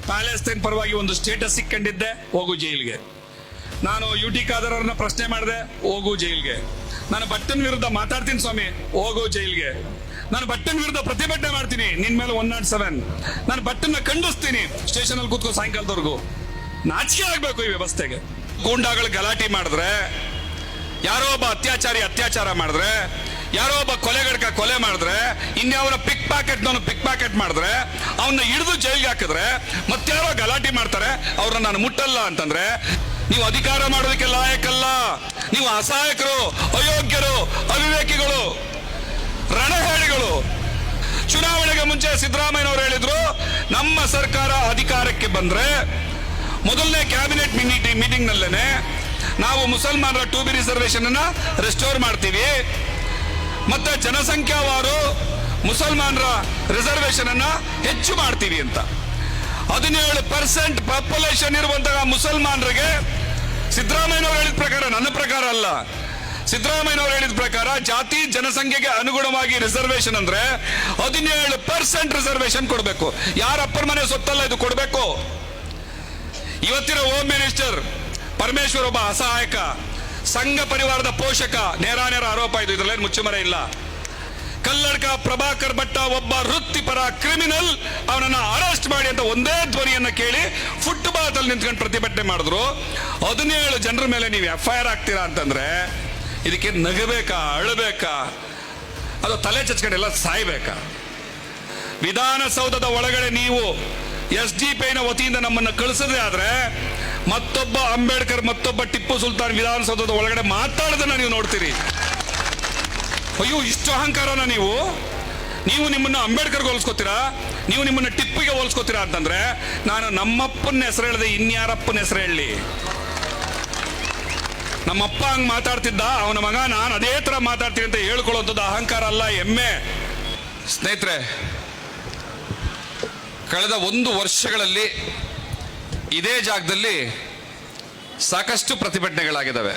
Palestine ಪರವಾಗಿ ಒಂದು status ಸಿಕ್ಕಂಡಿದ್ದೆ, ಹೋಗು ಜೈಲ್ಗೆ. ನಾನು UT ಖಾದರ್ ಅವ್ರನ್ನ ಪ್ರಶ್ನೆ ಮಾಡಿದೆ, ಹೋಗು ಜೈಲ್ಗೆ. ನಾನು ಭಟ್ಟನ್ ವಿರುದ್ಧ ಮಾತಾಡ್ತೀನಿ ಸ್ವಾಮಿ, ಹೋಗು ಜೈಲ್ಗೆ. ನಾನು ಭಟ್ಟನ್ ವಿರುದ್ಧ ಪ್ರತಿಭಟನೆ ಮಾಡ್ತೀನಿ, ನಿನ್ ಮೇಲೆ 107. ನಾನು ಭಟ್ಟನ್ನ ಖಂಡಿಸ್ತೀನಿ, ಸ್ಟೇಷನ್ ಅಲ್ಲಿ ಕೂತ್ಕೋ ಸಾಯಂಕಾಲದವರೆಗೂ. ನಾಚಿಕೆ ಆಗ್ಬೇಕು ಈ ವ್ಯವಸ್ಥೆಗೆ. ಗೂಂಡಾಗಳು ಗಲಾಟೆ ಮಾಡಿದ್ರೆ, ಯಾರೋ ಒಬ್ಬ ಅತ್ಯಾಚಾರ ಮಾಡಿದ್ರೆ, ಯಾರೋ ಒಬ್ಬ ಕೊಲೆಗಡಕ ಕೊಲೆ ಮಾಡಿದ್ರೆ, ಇನ್ಯಾವನ ಪಿಕ್ ಪ್ಯಾಕೆಟ್ ಮಾಡಿದ್ರೆ, ಅವನ್ನ ಹಿಡಿದು ಜೈಲ್ಗೆ ಹಾಕಿದ್ರೆ, ಮತ್ತಾರೋ ಗಲಾಟೆ ಮಾಡ್ತಾರೆ, ಅವ್ರನ್ನ ನಾನು ಮುಟ್ಟಲ್ಲ ಅಂತಂದ್ರೆ ನೀವು ಅಧಿಕಾರ ಮಾಡೋದಕ್ಕೆ ಲಾಯಕಲ್ಲ. ನೀವು ಅಸಹಾಯಕರು, ಅಯೋಗ್ಯರು, ಅವಿವೇಕಿಗಳು, ರಣಹೇಳಿಗಳು. ಚುನಾವಣೆಗೆ ಮುಂಚೆ ಸಿದ್ದರಾಮಯ್ಯನವರು ಹೇಳಿದ್ರು, ನಮ್ಮ ಸರ್ಕಾರ ಅಧಿಕಾರಕ್ಕೆ ಬಂದ್ರೆ ಮೊದಲನೇ ಕ್ಯಾಬಿನೆಟ್ ಮೀಟಿಂಗ್ ನಲ್ಲೇನೆ ನಾವು ಮುಸಲ್ಮಾನರ 2B ರಿಸರ್ವೇಶನ್ ಅನ್ನ ರೆಸ್ಟೋರ್ ಮಾಡ್ತೀವಿ, ಮತ್ತೆ ಜನಸಂಖ್ಯಾವಾರು ಮುಸಲ್ಮಾನರ ರಿಸರ್ವೇಶನ್ ಅನ್ನ ಹೆಚ್ಚು ಮಾಡ್ತೀವಿ ಅಂತ. 17% ಪಾಪ್ಯುಲೇಷನ್ ಇರುವಂತಹ ಮುಸಲ್ಮಾನರಿಗೆ ಸಿದ್ದರಾಮಯ್ಯನವರು ಹೇಳಿದ ಪ್ರಕಾರ, ನನ್ನ ಪ್ರಕಾರ ಅಲ್ಲ, ಸಿದ್ದರಾಮಯ್ಯನವರು ಹೇಳಿದ ಪ್ರಕಾರ ಜಾತಿ ಜನಸಂಖ್ಯೆಗೆ ಅನುಗುಣವಾಗಿ ರಿಸರ್ವೇಶನ್ ಅಂದ್ರೆ 17% ರಿಸರ್ವೇಶನ್ ಕೊಡಬೇಕು. ಯಾರ ಅಪ್ಪರ ಮನೆ ಸೊತ್ತಲ್ಲ ಇದು ಕೊಡಬೇಕು. ಇವತ್ತಿನ ಹೋಮ್ ಮಿನಿಸ್ಟರ್ ಪರಮೇಶ್ವರ್ ಒಬ್ಬ ಅಸಹಾಯಕ, ಸಂಘ ಪರಿವಾರದ ಪೋಷಕ, ನೇರ ಆರೋಪ ಇದು, ಇದರಲ್ಲೇನು ಮುಚ್ಚುಮರೆ ಇಲ್ಲ. ಕಲ್ಲಡ್ಕ ಪ್ರಭಾಕರ್ ಭಟ್ಟ ಒಬ್ಬ ವೃತ್ತಿಪರ ಕ್ರಿಮಿನಲ್, ಅವನನ್ನ ಅರೆಸ್ಟ್ ಮಾಡಿ ಅಂತ ಒಂದೇ ಧ್ವನಿಯನ್ನ ಕೇಳಿ ಫುಟ್ಪಾತ್ ಅಲ್ಲಿ ನಿಂತ್ಕೊಂಡು ಪ್ರತಿಭಟನೆ ಮಾಡಿದ್ರು. 17 ಜನರ ಮೇಲೆ ನೀವು FIR ಆಗ್ತೀರಾ ಅಂತಂದ್ರೆ ಇದಕ್ಕೆ ನಗಬೇಕಾ, ಅಳಬೇಕಾ, ಅದು ತಲೆ ಚಚ್ಕೊಂಡೆಲ್ಲ ಸಾಯ್ಬೇಕಾ? ವಿಧಾನಸೌಧದ ಒಳಗಡೆ ನೀವು SDPI ವತಿಯಿಂದ ನಮ್ಮನ್ನ ಕಳಿಸದೆ ಆದ್ರೆ ಮತ್ತೊಬ್ಬ ಅಂಬೇಡ್ಕರ್, ಮತ್ತೊಬ್ಬ ಟಿಪ್ಪು ಸುಲ್ತಾನ್ ವಿಧಾನಸೌಧದ ಒಳಗಡೆ ಮಾತಾಡೋದನ್ನ ನೀವು ನೋಡ್ತೀರಿ. ಅಯ್ಯೋ, ಇಷ್ಟು ಅಹಂಕಾರನ ನೀವು ನಿಮ್ಮನ್ನ ಅಂಬೇಡ್ಕರ್ಗೆ ಹೋಲಿಸ್ಕೋತೀರಾ, ನೀವು ನಿಮ್ಮನ್ನ ಟಿಪ್ಪಿಗೆ ಹೋಲಿಸ್ಕೋತೀರಾ ಅಂತಂದ್ರೆ ನಾನು ನಮ್ಮಪ್ಪನ ಹೆಸರು ಹೇಳಿದೆ, ಇನ್ಯಾರಪ್ಪನ ಹೆಸರು ಹೇಳಿ? ನಮ್ಮಪ್ಪ ಹಂಗ್ ಮಾತಾಡ್ತಿದ್ದ, ಅವನ ಮಗ ನಾನು ಅದೇ ತರ ಮಾತಾಡ್ತೀನಿ ಅಂತ ಹೇಳ್ಕೊಳ್ಳುವಂಥದ್ದು ಅಹಂಕಾರ ಅಲ್ಲ, ಹೆಮ್ಮೆ. ಸ್ನೇಹಿತರೆ, ಕಳೆದ 1 ವರ್ಷಗಳಲ್ಲಿ ಇದೇ ಜಾಗದಲ್ಲಿ ಸಾಕಷ್ಟು ಪ್ರತಿಭಟನೆಗಳಾಗಿದ್ದಾವೆ.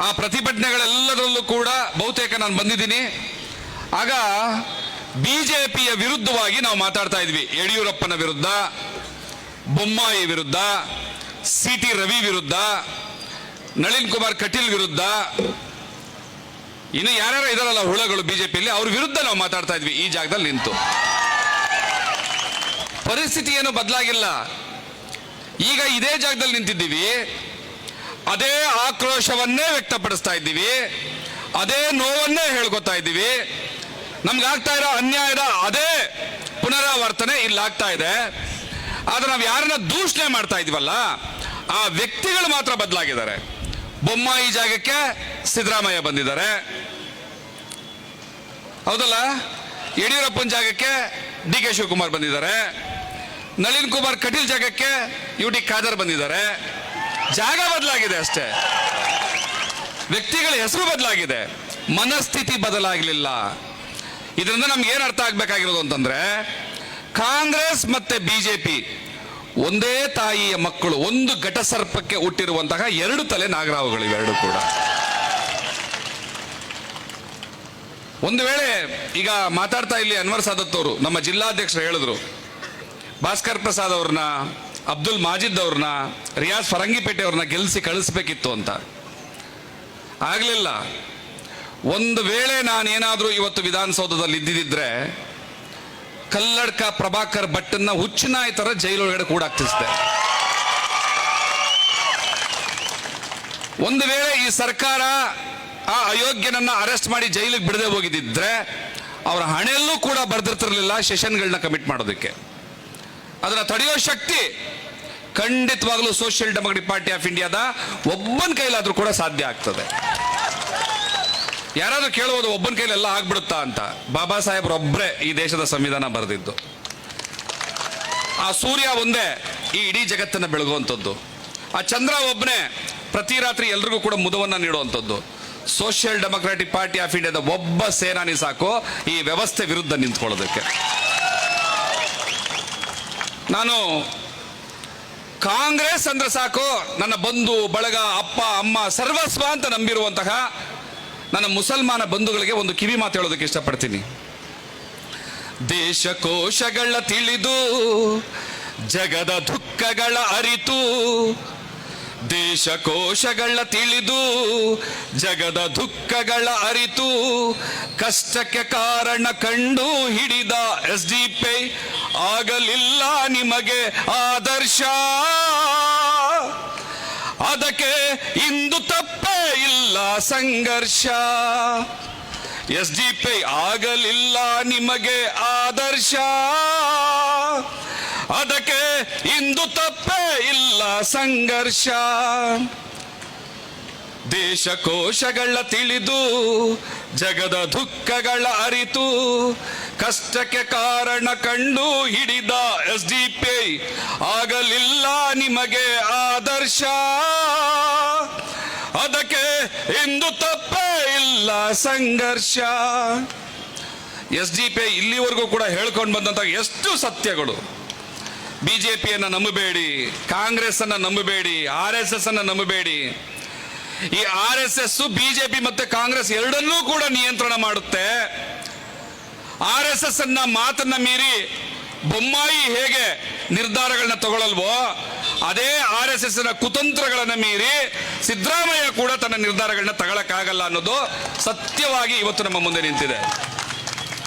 ಆ ಪ್ರತಿಭಟನೆಗಳೆಲ್ಲದರಲ್ಲೂ ಕೂಡ ಬಹುತೇಕ ನಾನು ಬಂದಿದ್ದೀನಿ. ಆಗ BJPಯ ವಿರುದ್ಧವಾಗಿ ನಾವು ಮಾತಾಡ್ತಾ ಇದ್ವಿ. ಯಡಿಯೂರಪ್ಪನ ವಿರುದ್ಧ, ಬೊಮ್ಮಾಯಿ ವಿರುದ್ಧ, CT ರವಿ ವಿರುದ್ಧ, ನಳಿನ್ ಕುಮಾರ್ ಕಟೀಲ್ ವಿರುದ್ಧ, ಇನ್ನು ಯಾರ್ಯಾರು ಇದಾರಲ್ಲ ಹುಳಗಳು BJPಯಲ್ಲಿ, ಅವ್ರ ವಿರುದ್ಧ ನಾವು ಮಾತಾಡ್ತಾ ಇದ್ವಿ ಈ ಜಾಗದಲ್ಲಿ ನಿಂತು. ಪರಿಸ್ಥಿತಿ ಏನು ಬದಲಾಗಿಲ್ಲ. ಈಗ ಇದೇ ಜಾಗದಲ್ಲಿ ನಿಂತಿದ್ದೀವಿ, ಅದೇ ಆಕ್ರೋಶವನ್ನೇ ವ್ಯಕ್ತಪಡಿಸ್ತಾ ಇದ್ದೀವಿ, ಅದೇ ನೋವನ್ನೇ ಹೇಳ್ಕೊತಾ ಇದ್ದೀವಿ. ನಮ್ಗಾಗ್ತಾ ಇರೋ ಅನ್ಯಾಯದ ಅದೇ ಪುನರಾವರ್ತನೆ ಇಲ್ಲಾಗ್ತಾ ಇದೆ. ಆದ್ರೆ ನಾವು ಯಾರನ್ನ ದೂಷಣೆ ಮಾಡ್ತಾ ಇದೀವಲ್ಲ, ಆ ವ್ಯಕ್ತಿಗಳು ಮಾತ್ರ ಬದಲಾಗಿದ್ದಾರೆ. ಬೊಮ್ಮಾಯಿ ಜಾಗಕ್ಕೆ ಸಿದ್ದರಾಮಯ್ಯ ಬಂದಿದ್ದಾರೆ, ಹೌದಲ್ಲ? ಯಡಿಯೂರಪ್ಪನ ಜಾಗಕ್ಕೆ DK ಶಿವಕುಮಾರ್ ಬಂದಿದ್ದಾರೆ, ನಳಿನ್ ಕುಮಾರ್ ಕಟೀಲ್ ಜಾಗಕ್ಕೆ UT ಖಾದರ್ ಬಂದಿದ್ದಾರೆ. ಜಾಗ ಬದಲಾಗಿದೆ ಅಷ್ಟೇ, ವ್ಯಕ್ತಿಗಳ ಹೆಸರು ಬದಲಾಗಿದೆ, ಮನಸ್ಥಿತಿ ಬದಲಾಗಲಿಲ್ಲ. ಇದರಿಂದ ನಮ್ಗೆ ಏನ್ ಅರ್ಥ ಆಗ್ಬೇಕಾಗಿರೋದು ಅಂತಂದ್ರೆ, ಕಾಂಗ್ರೆಸ್ ಮತ್ತೆ BJP ಒಂದೇ ತಾಯಿಯ ಮಕ್ಕಳು, ಒಂದು ಘಟಸರ್ಪಕ್ಕೆ ಹುಟ್ಟಿರುವಂತಹ 2 ತಲೆ ನಾಗರಾವುಗಳು ಇವೆರಡು ಕೂಡ. ಒಂದು ವೇಳೆ ಈಗ ಮಾತಾಡ್ತಾ ಇಲ್ಲಿ ಅನ್ವರ್ ಸಾದತ್ ಅವರು, ನಮ್ಮ ಜಿಲ್ಲಾಧ್ಯಕ್ಷರು ಹೇಳಿದ್ರು, ಭಾಸ್ಕರ್ ಪ್ರಸಾದ್ ಅವ್ರನ್ನ, ಅಬ್ದುಲ್ ಮಾಜಿದ್ ಅವ್ರನ್ನ, ರಿಯಾಜ್ ಫರಂಗಿಪೇಟೆ ಅವ್ರನ್ನ ಗೆಲ್ಲಿಸಿ ಕಳಿಸ್ಬೇಕಿತ್ತು ಅಂತ. ಆಗ್ಲಿಲ್ಲ. ಒಂದು ವೇಳೆ ನಾನೇನಾದ್ರೂ ಇವತ್ತು ವಿಧಾನಸೌಧದಲ್ಲಿ ಇದ್ದಿದ್ರೆ ಕಲ್ಲಡ್ಕ ಪ್ರಭಾಕರ್ ಭಟ್ಟನ್ನ ಹುಚ್ಚನಾಯಿ ತರ ಜೈಲೊಳಗಡೆ ಕೂಡ ಹಾಕ್ತಿಸ್ದೆ. ಒಂದು ವೇಳೆ ಈ ಸರ್ಕಾರ ಆ ಅಯೋಗ್ಯನನ್ನ ಅರೆಸ್ಟ್ ಮಾಡಿ ಜೈಲಿಗೆ ಬಿಡದೆ ಹೋಗಿದ್ದಿದ್ರೆ ಅವರ ಹಣೆಯಲ್ಲೂ ಕೂಡ ಬರ್ದಿರ್ತಿರ್ಲಿಲ್ಲ ಸೆಷನ್ಗಳನ್ನ ಕಮಿಟ್ ಮಾಡೋದಕ್ಕೆ. ಅದನ್ನ ತಡೆಯೋ ಶಕ್ತಿ ಖಂಡಿತವಾಗ್ಲೂ ಸೋಷಿಯಲ್ ಡೆಮೊಕ್ರೆಟಿಕ್ ಪಾರ್ಟಿ ಆಫ್ ಇಂಡಿಯಾದ ಒಬ್ಬನ ಕೈಲಾದ್ರೂ ಕೂಡ ಸಾಧ್ಯ ಆಗ್ತದೆ. ಯಾರಾದ್ರೂ ಕೇಳಬಹುದು, ಒಬ್ಬನ ಕೈಲಿ ಎಲ್ಲ ಆಗ್ಬಿಡುತ್ತಾ ಅಂತ. ಬಾಬಾ ಸಾಹೇಬ್ರು ಒಬ್ಬರೇ ಈ ದೇಶದ ಸಂವಿಧಾನ ಬರೆದಿದ್ದು. ಆ ಸೂರ್ಯ ಒಂದೇ ಈ ಇಡೀ ಜಗತ್ತನ್ನ ಬೆಳಗುವಂಥದ್ದು. ಆ ಚಂದ್ರ ಒಬ್ಬನೇ ಪ್ರತಿ ರಾತ್ರಿ ಎಲ್ರಿಗೂ ಕೂಡ ಮುದವನ್ನ ನೀಡುವಂಥದ್ದು. ಸೋಷಿಯಲ್ ಡೆಮೊಕ್ರಾಟಿಕ್ ಪಾರ್ಟಿ ಆಫ್ ಇಂಡಿಯಾದ ಒಬ್ಬ ಸೇನಾನಿ ಸಾಕು ಈ ವ್ಯವಸ್ಥೆ ವಿರುದ್ಧ ನಿಂತ್ಕೊಳ್ಳೋದಕ್ಕೆ. ನಾನು ಕಾಂಗ್ರೆಸ್ ಅಂದ್ರೆ ಸಾಕು ನನ್ನ ಬಂಧು ಬಳಗ, ಅಪ್ಪ ಅಮ್ಮ, ಸರ್ವಸ್ವ ಅಂತ ನಂಬಿರುವಂತಹ ನನ್ನ ಮುಸಲ್ಮಾನ ಬಂಧುಗಳಿಗೆ ಒಂದು ಕಿವಿ ಮಾತು ಹೇಳೋದಕ್ಕೆ ಇಷ್ಟಪಡ್ತೀನಿ. ದೇಶ ಕೋಶಗಳ ತಿಳಿದು ಜಗದ ದುಃಖಗಳ ಅರಿತು ದೇಶ ಕೋಶಗಳ ತಿಳಿದು ಜಗದ ದುಃಖಗಳ ಅರಿತು ಕಷ್ಟಕ್ಕೆ ಕಾರಣ ಕಂಡು ಹಿಡಿದ SDP ಆಗಲಿಲ್ಲ ನಿಮಗೆ ಆದರ್ಶ, ಅದಕ್ಕೆ ಇಂದು ತಪ್ಪೇ ಇಲ್ಲ ಸಂಘರ್ಷ. SDP ಆಗಲಿಲ್ಲ ನಿಮಗೆ ಆದರ್ಶ, ಅದಕ್ಕೆ ಇಂದು ತಪ್ಪೇ ಇಲ್ಲ ಸಂಘರ್ಷ. ದೇಶ ಕೋಶಗಳ ತಿಳಿದು ಜಗದ ದುಃಖಗಳ ಅರಿತು ಕಷ್ಟಕ್ಕೆ ಕಾರಣ ಕಂಡು ಹಿಡಿದ SDP ಆಗಲಿಲ್ಲ ನಿಮಗೆ ಆದರ್ಶ, ಅದಕ್ಕೆ ಇಂದು ತಪ್ಪೇ ಇಲ್ಲ ಸಂಘರ್ಷ. SDP ಇಲ್ಲಿವರೆಗೂ ಕೂಡ ಹೇಳ್ಕೊಂಡು ಬಂದಂತ ಎಷ್ಟು ಸತ್ಯಗಳು. ಬಿಜೆಪಿಯನ್ನು ನಂಬಬೇಡಿ, ಕಾಂಗ್ರೆಸ್ ಅನ್ನ ನಂಬಬೇಡಿ, RSS ಅನ್ನ ನಂಬಬೇಡಿ. ಈ RSS ಬಿಜೆಪಿ ಮತ್ತೆ ಕಾಂಗ್ರೆಸ್ ಎರಡನ್ನೂ ಕೂಡ ನಿಯಂತ್ರಣ ಮಾಡುತ್ತೆ. RSS ಅನ್ನ ಮಾತನ್ನ ಮೀರಿ ಬೊಮ್ಮಾಯಿ ಹೇಗೆ ನಿರ್ಧಾರಗಳನ್ನ ತಗೊಳ್ಳಲ್ವೋ, ಅದೇ RSS ನ ಕುತಂತ್ರಗಳನ್ನ ಮೀರಿ ಸಿದ್ದರಾಮಯ್ಯ ಕೂಡ ತನ್ನ ನಿರ್ಧಾರಗಳನ್ನ ತಗೊಳಕ್ಕಾಗಲ್ಲ ಅನ್ನೋದು ಸತ್ಯವಾಗಿ ಇವತ್ತು ನಮ್ಮ ಮುಂದೆ ನಿಂತಿದೆ.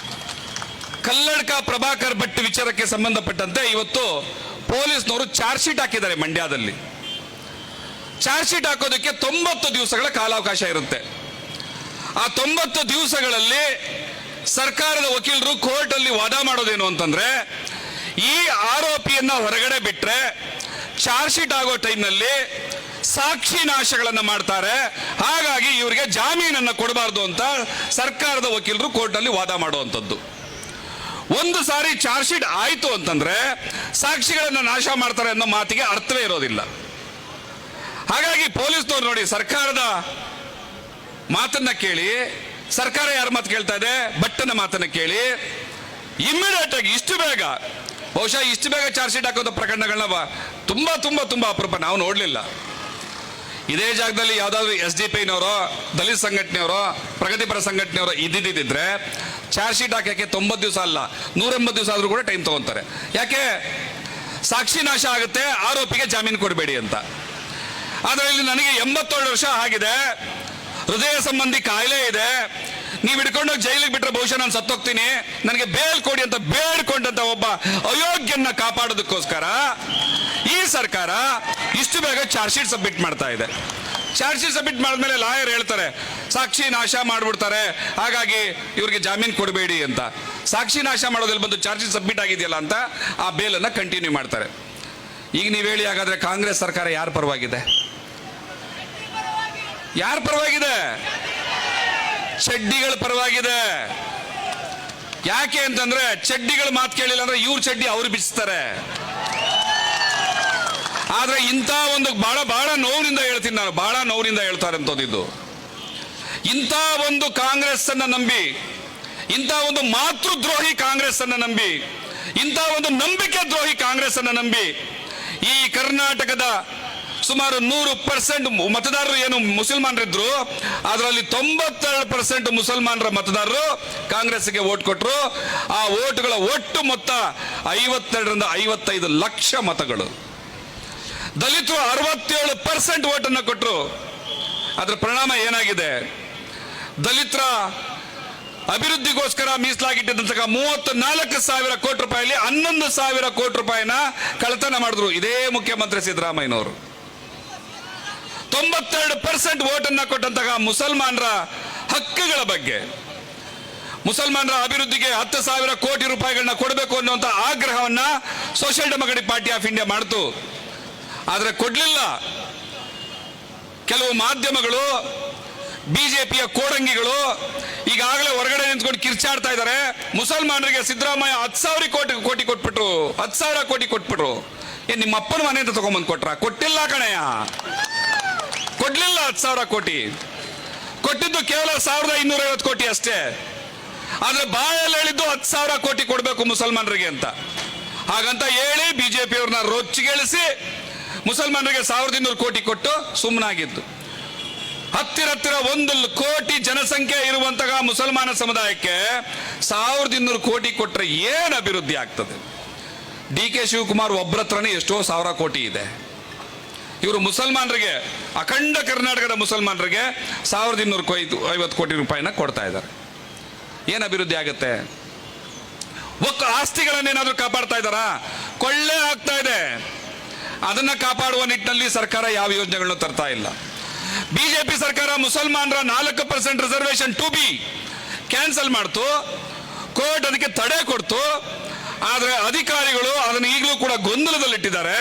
ಕಲ್ಲಡ್ಕ ಪ್ರಭಾಕರ್ ಭಟ್ ವಿಚಾರಕ್ಕೆ ಸಂಬಂಧಪಟ್ಟಂತೆ ಇವತ್ತು ಪೊಲೀಸ್ನವರು ಚಾರ್ಜ್ ಶೀಟ್ ಹಾಕಿದ್ದಾರೆ ಮಂಡ್ಯದಲ್ಲಿ. ಚಾರ್ಜ್ ಶೀಟ್ ಹಾಕೋದಕ್ಕೆ 90 ದಿವಸಗಳ ಕಾಲಾವಕಾಶ ಇರುತ್ತೆ. ಆ 90 ದಿವಸಗಳಲ್ಲಿ ಸರ್ಕಾರದ ವಕೀಲರು ಕೋರ್ಟ್ ಅಲ್ಲಿ ವಾದ ಮಾಡೋದೇನು ಅಂತಂದ್ರೆ, ಈ ಆರೋಪಿಯನ್ನ ಹೊರಗಡೆ ಬಿಟ್ರೆ ಚಾರ್ಜ್ ಶೀಟ್ ಆಗೋ ಟೈಮ್ನಲ್ಲಿ ಸಾಕ್ಷಿ ನಾಶಗಳನ್ನ ಮಾಡ್ತಾರೆ, ಹಾಗಾಗಿ ಇವರಿಗೆ ಜಾಮೀನನ್ನ ಕೊಡಬಾರ್ದು ಅಂತ ಸರ್ಕಾರದ ವಕೀಲರು ಕೋರ್ಟ್ ಅಲ್ಲಿ ವಾದ ಮಾಡುವಂಥದ್ದು. ಒಂದು ಸಾರಿ ಚಾರ್ಜ್ ಶೀಟ್ ಆಯ್ತು ಅಂತಂದ್ರೆ ಸಾಕ್ಷಿಗಳನ್ನ ನಾಶ ಮಾಡ್ತಾರೆ ಅನ್ನೋ ಮಾತಿಗೆ ಅರ್ಥವೇ ಇರೋದಿಲ್ಲ. ಹಾಗಾಗಿ ಪೊಲೀಸ್ನವ್ರು ನೋಡಿ, ಸರ್ಕಾರದ ಮಾತನ್ನ ಕೇಳಿ, ಸರ್ಕಾರ ಯಾರ ಮಾತು ಕೇಳ್ತಾ ಇದೆ, ಭಟ್ಟನ ಮಾತನ್ನ ಕೇಳಿ ಇಮ್ಮಿಡಿಯೇಟ್ ಆಗಿ ಇಷ್ಟು ಬೇಗ, ಬಹುಶಃ ಇಷ್ಟು ಬೇಗ ಚಾರ್ಜ್ ಶೀಟ್ ಹಾಕೋದ ಪ್ರಕರಣಗಳನ್ನ ತುಂಬಾ ತುಂಬಾ ತುಂಬಾ ಅಪರೂಪ, ನಾವು ನೋಡ್ಲಿಲ್ಲ. ಇದೇ ಜಾಗದಲ್ಲಿ ಯಾವ್ದಾದ್ರು SDP-ನವರೋ, ದಲಿತ ಸಂಘಟನೆಯವರೋ, ಪ್ರಗತಿಪರ ಸಂಘಟನೆಯವರೋ ಇದ್ದಿದ್ದಿದ್ರೆ ಚಾರ್ಜ್ ಶೀಟ್ ಹಾಕಕ್ಕೆ 90 ದಿವಸ ಅಲ್ಲ 180 ದಿವಸ ಆದ್ರೂ ಕೂಡ ಟೈಮ್ ತಗೊಂತಾರೆ. ಯಾಕೆ? ಸಾಕ್ಷಿ ನಾಶ ಆಗುತ್ತೆ, ಆರೋಪಿಗೆ ಜಾಮೀನು ಕೊಡಬೇಡಿ ಅಂತ. ಆದ್ರೆ ಇಲ್ಲಿ ನನಗೆ 87 ವರ್ಷ ಆಗಿದೆ, ಹೃದಯ ಸಂಬಂಧಿ ಕಾಯಿಲೆ ಇದೆ, ನೀವು ಹಿಡ್ಕೊಂಡೋಗಿ ಜೈಲಿಗೆ ಬಿಟ್ರೆ ಬಹುಶಃ ನಾನು ಸತ್ತೋಗ್ತೀನಿ, ನನಗೆ ಬೇಲ್ ಕೊಡಿ ಅಂತ ಬೇಡ್ಕೊಂಡಂತ ಒಬ್ಬ ಅಯೋಗ್ಯನ ಕಾಪಾಡೋದಕ್ಕೋಸ್ಕರ ಈ ಸರ್ಕಾರ ಇಷ್ಟು ಬೇಗ ಚಾರ್ಜ್ ಶೀಟ್ ಸಬ್ಮಿಟ್ ಮಾಡ್ತಾ ಇದೆ. ಚಾರ್ಜ್ ಶೀಟ್ ಸಬ್ಮಿಟ್ ಮಾಡಿದ್ಮೇಲೆ ಲಾಯರ್ ಹೇಳ್ತಾರೆ ಸಾಕ್ಷಿ ನಾಶ ಮಾಡ್ಬಿಡ್ತಾರೆ, ಹಾಗಾಗಿ ಇವ್ರಿಗೆ ಜಾಮೀನು ಕೊಡಬೇಡಿ ಅಂತ. ಸಾಕ್ಷಿ ನಾಶ ಮಾಡೋದ್ರಲ್ಲಿ ಬಂದು ಚಾರ್ಜ್ ಶೀಟ್ ಸಬ್ಮಿಟ್ ಆಗಿದೆಯಲ್ಲ ಅಂತ ಆ ಬೇಲನ್ನು ಕಂಟಿನ್ಯೂ ಮಾಡ್ತಾರೆ. ಈಗ ನೀವು ಹೇಳಿ, ಹಾಗಾದ್ರೆ ಕಾಂಗ್ರೆಸ್ ಸರ್ಕಾರ ಯಾರ ಪರವಾಗಿದೆ? ಯಾರ ಪರವಾಗಿದೆ? ಚಡ್ಡಿಗಳ ಪರವಾಗಿದೆ. ಯಾಕೆ ಅಂತಂದ್ರೆ ಚಡ್ಡಿಗಳ ಮಾತು ಕೇಳಿಲ್ಲ ಅಂದ್ರೆ ಇವ್ರ ಚಡ್ಡಿ ಅವ್ರು ಬಿಚ್ತಾರೆ. ಆದ್ರೆ ಇಂಥ ಒಂದು ಬಹಳ ನೋವಿನಿಂದ ಹೇಳ್ತೀನಿ ನಾನು, ಬಹಳ ನೋವಿನಿಂದ ಹೇಳ್ತಾರೆ ಅಂತದ್ದು. ಇಂಥ ಒಂದು ಕಾಂಗ್ರೆಸ್ ಅನ್ನ ನಂಬಿ, ಇಂಥ ಒಂದು ಮಾತೃದ್ರೋಹಿ ಕಾಂಗ್ರೆಸ್ ಅನ್ನ ನಂಬಿ, ಇಂಥ ಒಂದು ನಂಬಿಕೆ ದ್ರೋಹಿ ಕಾಂಗ್ರೆಸ್ ಅನ್ನ ನಂಬಿ ಈ ಕರ್ನಾಟಕದ ಸುಮಾರು 100% ಮತದಾರರು ಏನು ಮುಸಲ್ಮಾನರಿದ್ರು, ಅದರಲ್ಲಿ 92% ಮುಸಲ್ಮಾನರ ಮತದಾರರು ಕಾಂಗ್ರೆಸ್ಗೆ ವೋಟ್ ಕೊಟ್ಟರು. ಆ ವೋಟ್ಗಳ ಒಟ್ಟು ಮೊತ್ತ 52ರಿಂದ 55 ಲಕ್ಷ ಮತಗಳು. ದಲಿತರು 67% ವೋಟನ್ನು ಕೊಟ್ಟರು. ಅದರ ಪರಿಣಾಮ ಏನಾಗಿದೆ? ದಲಿತರ ಅಭಿವೃದ್ಧಿಗೋಸ್ಕರ ಮೀಸಲಾಗಿಟ್ಟಿದ್ದಂತಹ 34,000 ಕೋಟಿ ರೂಪಾಯಿಲಿ 11,000 ಕೋಟಿ ರೂಪಾಯಿನ ಕಳ್ಳತನ ಮಾಡಿದ್ರು ಇದೇ ಮುಖ್ಯಮಂತ್ರಿ ಸಿದ್ದರಾಮಯ್ಯನವರು. 92% ವೋಟನ್ನ ಕೊಟ್ಟಂತಹ ಮುಸಲ್ಮಾನರ ಹಕ್ಕುಗಳ ಬಗ್ಗೆ, ಮುಸಲ್ಮಾನರ ಅಭಿವೃದ್ಧಿಗೆ 10,000 ಕೋಟಿ ರೂಪಾಯಿಗಳನ್ನ ಕೊಡಬೇಕು ಅನ್ನುವಂಥ ಆಗ್ರಹವನ್ನ social democratic party of India ಮಾಡಿತು. ಆದರೆ ಕೊಡ್ಲಿಲ್ಲ. ಕೆಲವು ಮಾಧ್ಯಮಗಳು, ಬಿಜೆಪಿಯ ಕೋಡಂಗಿಗಳು ಈಗಾಗಲೇ ಹೊರಗಡೆ ನಿಂತ್ಕೊಂಡು ಕಿರ್ಚಾಡ್ತಾ ಇದ್ದಾರೆ. ಮುಸಲ್ಮಾನರಿಗೆ ಸಿದ್ದರಾಮಯ್ಯ 10,000 ಕೋಟಿ ಕೊಟ್ಬಿಟ್ರು, 10,000 ಕೋಟಿ ಕೊಟ್ಬಿಟ್ರು. ಏನ್ ನಿಮ್ಮ ಅಪ್ಪನ ಮನೆ ಅಂತ ತಗೊಂಡ್ಬಂದು ಕೊಟ್ರ? ಕೊಟ್ಟಿಲ್ಲ ಕಣಯ್ಯ, ಕೊಡ್ಲಿಲ್ಲ. 10,000 ಕೋಟಿ ಕೊಟ್ಟಿದ್ದು ಕೇವಲ 1,250 ಕೋಟಿ ಅಷ್ಟೇ. ಆದ್ರೆ ಬಾಯಲ್ಲಿ ಹೇಳಿದ್ದು 10,000 ಕೋಟಿ ಕೊಡ್ಬೇಕು ಮುಸಲ್ಮಾನರಿಗೆ ಅಂತ. ಹಾಗಂತ ಹೇಳಿ ಬಿಜೆಪಿಯವ್ರನ್ನ ರೊಚ್ಚಿಗೆಳಿಸಿ ಮುಸಲ್ಮಾನರಿಗೆ 1,200 ಕೋಟಿ ಕೊಟ್ಟು ಸುಮ್ಮನಾಗಿದ್ದು. ಹತ್ತಿರ 1 ಕೋಟಿ ಜನಸಂಖ್ಯೆ ಇರುವಂತಹ ಮುಸಲ್ಮಾನ ಸಮುದಾಯಕ್ಕೆ 1,200 ಕೋಟಿ ಕೊಟ್ರೆ ಏನು ಅಭಿವೃದ್ಧಿ ಆಗ್ತದೆ? DK ಶಿವಕುಮಾರ್ ಒಬ್ಬರ ಹತ್ರನೇ ಎಷ್ಟೋ ಸಾವಿರ ಕೋಟಿ ಇದೆ. ಇವರು ಮುಸಲ್ಮಾನರಿಗೆ, ಅಖಂಡ ಕರ್ನಾಟಕದ ಮುಸಲ್ಮಾನರಿಗೆ 1250 ಕೋಟಿ ರೂಪಾಯಿನ ಕೊಡ್ತಾ ಇದ್ದಾರೆ. ಏನು ಅಭಿವೃದ್ಧಿ ಆಗುತ್ತೆ? ಆಸ್ತಿಗಳನ್ನೇನಾದ್ರೂ ಕಾಪಾಡ್ತಾ ಇದ್ದಾರಾ? ಕೊಳ್ಳೆ ಆಗ್ತಾ ಇದೆ. ಅದನ್ನ ಕಾಪಾಡುವ ನಿಟ್ಟಿನಲ್ಲಿ ಸರ್ಕಾರ ಯಾವ ಯೋಜನೆಗಳನ್ನು ತರ್ತಾ ಇಲ್ಲ. ಬಿಜೆಪಿ ಸರ್ಕಾರ ಮುಸಲ್ಮಾನರ 4% ರಿಸರ್ವೇಶನ್ 2B ಕ್ಯಾನ್ಸಲ್ ಮಾಡ್ತು. ಕೋರ್ಟ್ ಅದಕ್ಕೆ ತಡೆ ಕೊಡ್ತು. ಆದರೆ ಅಧಿಕಾರಿಗಳು ಅದನ್ನು ಈಗಲೂ ಕೂಡ ಗೊಂದಲದಲ್ಲಿಟ್ಟಿದ್ದಾರೆ.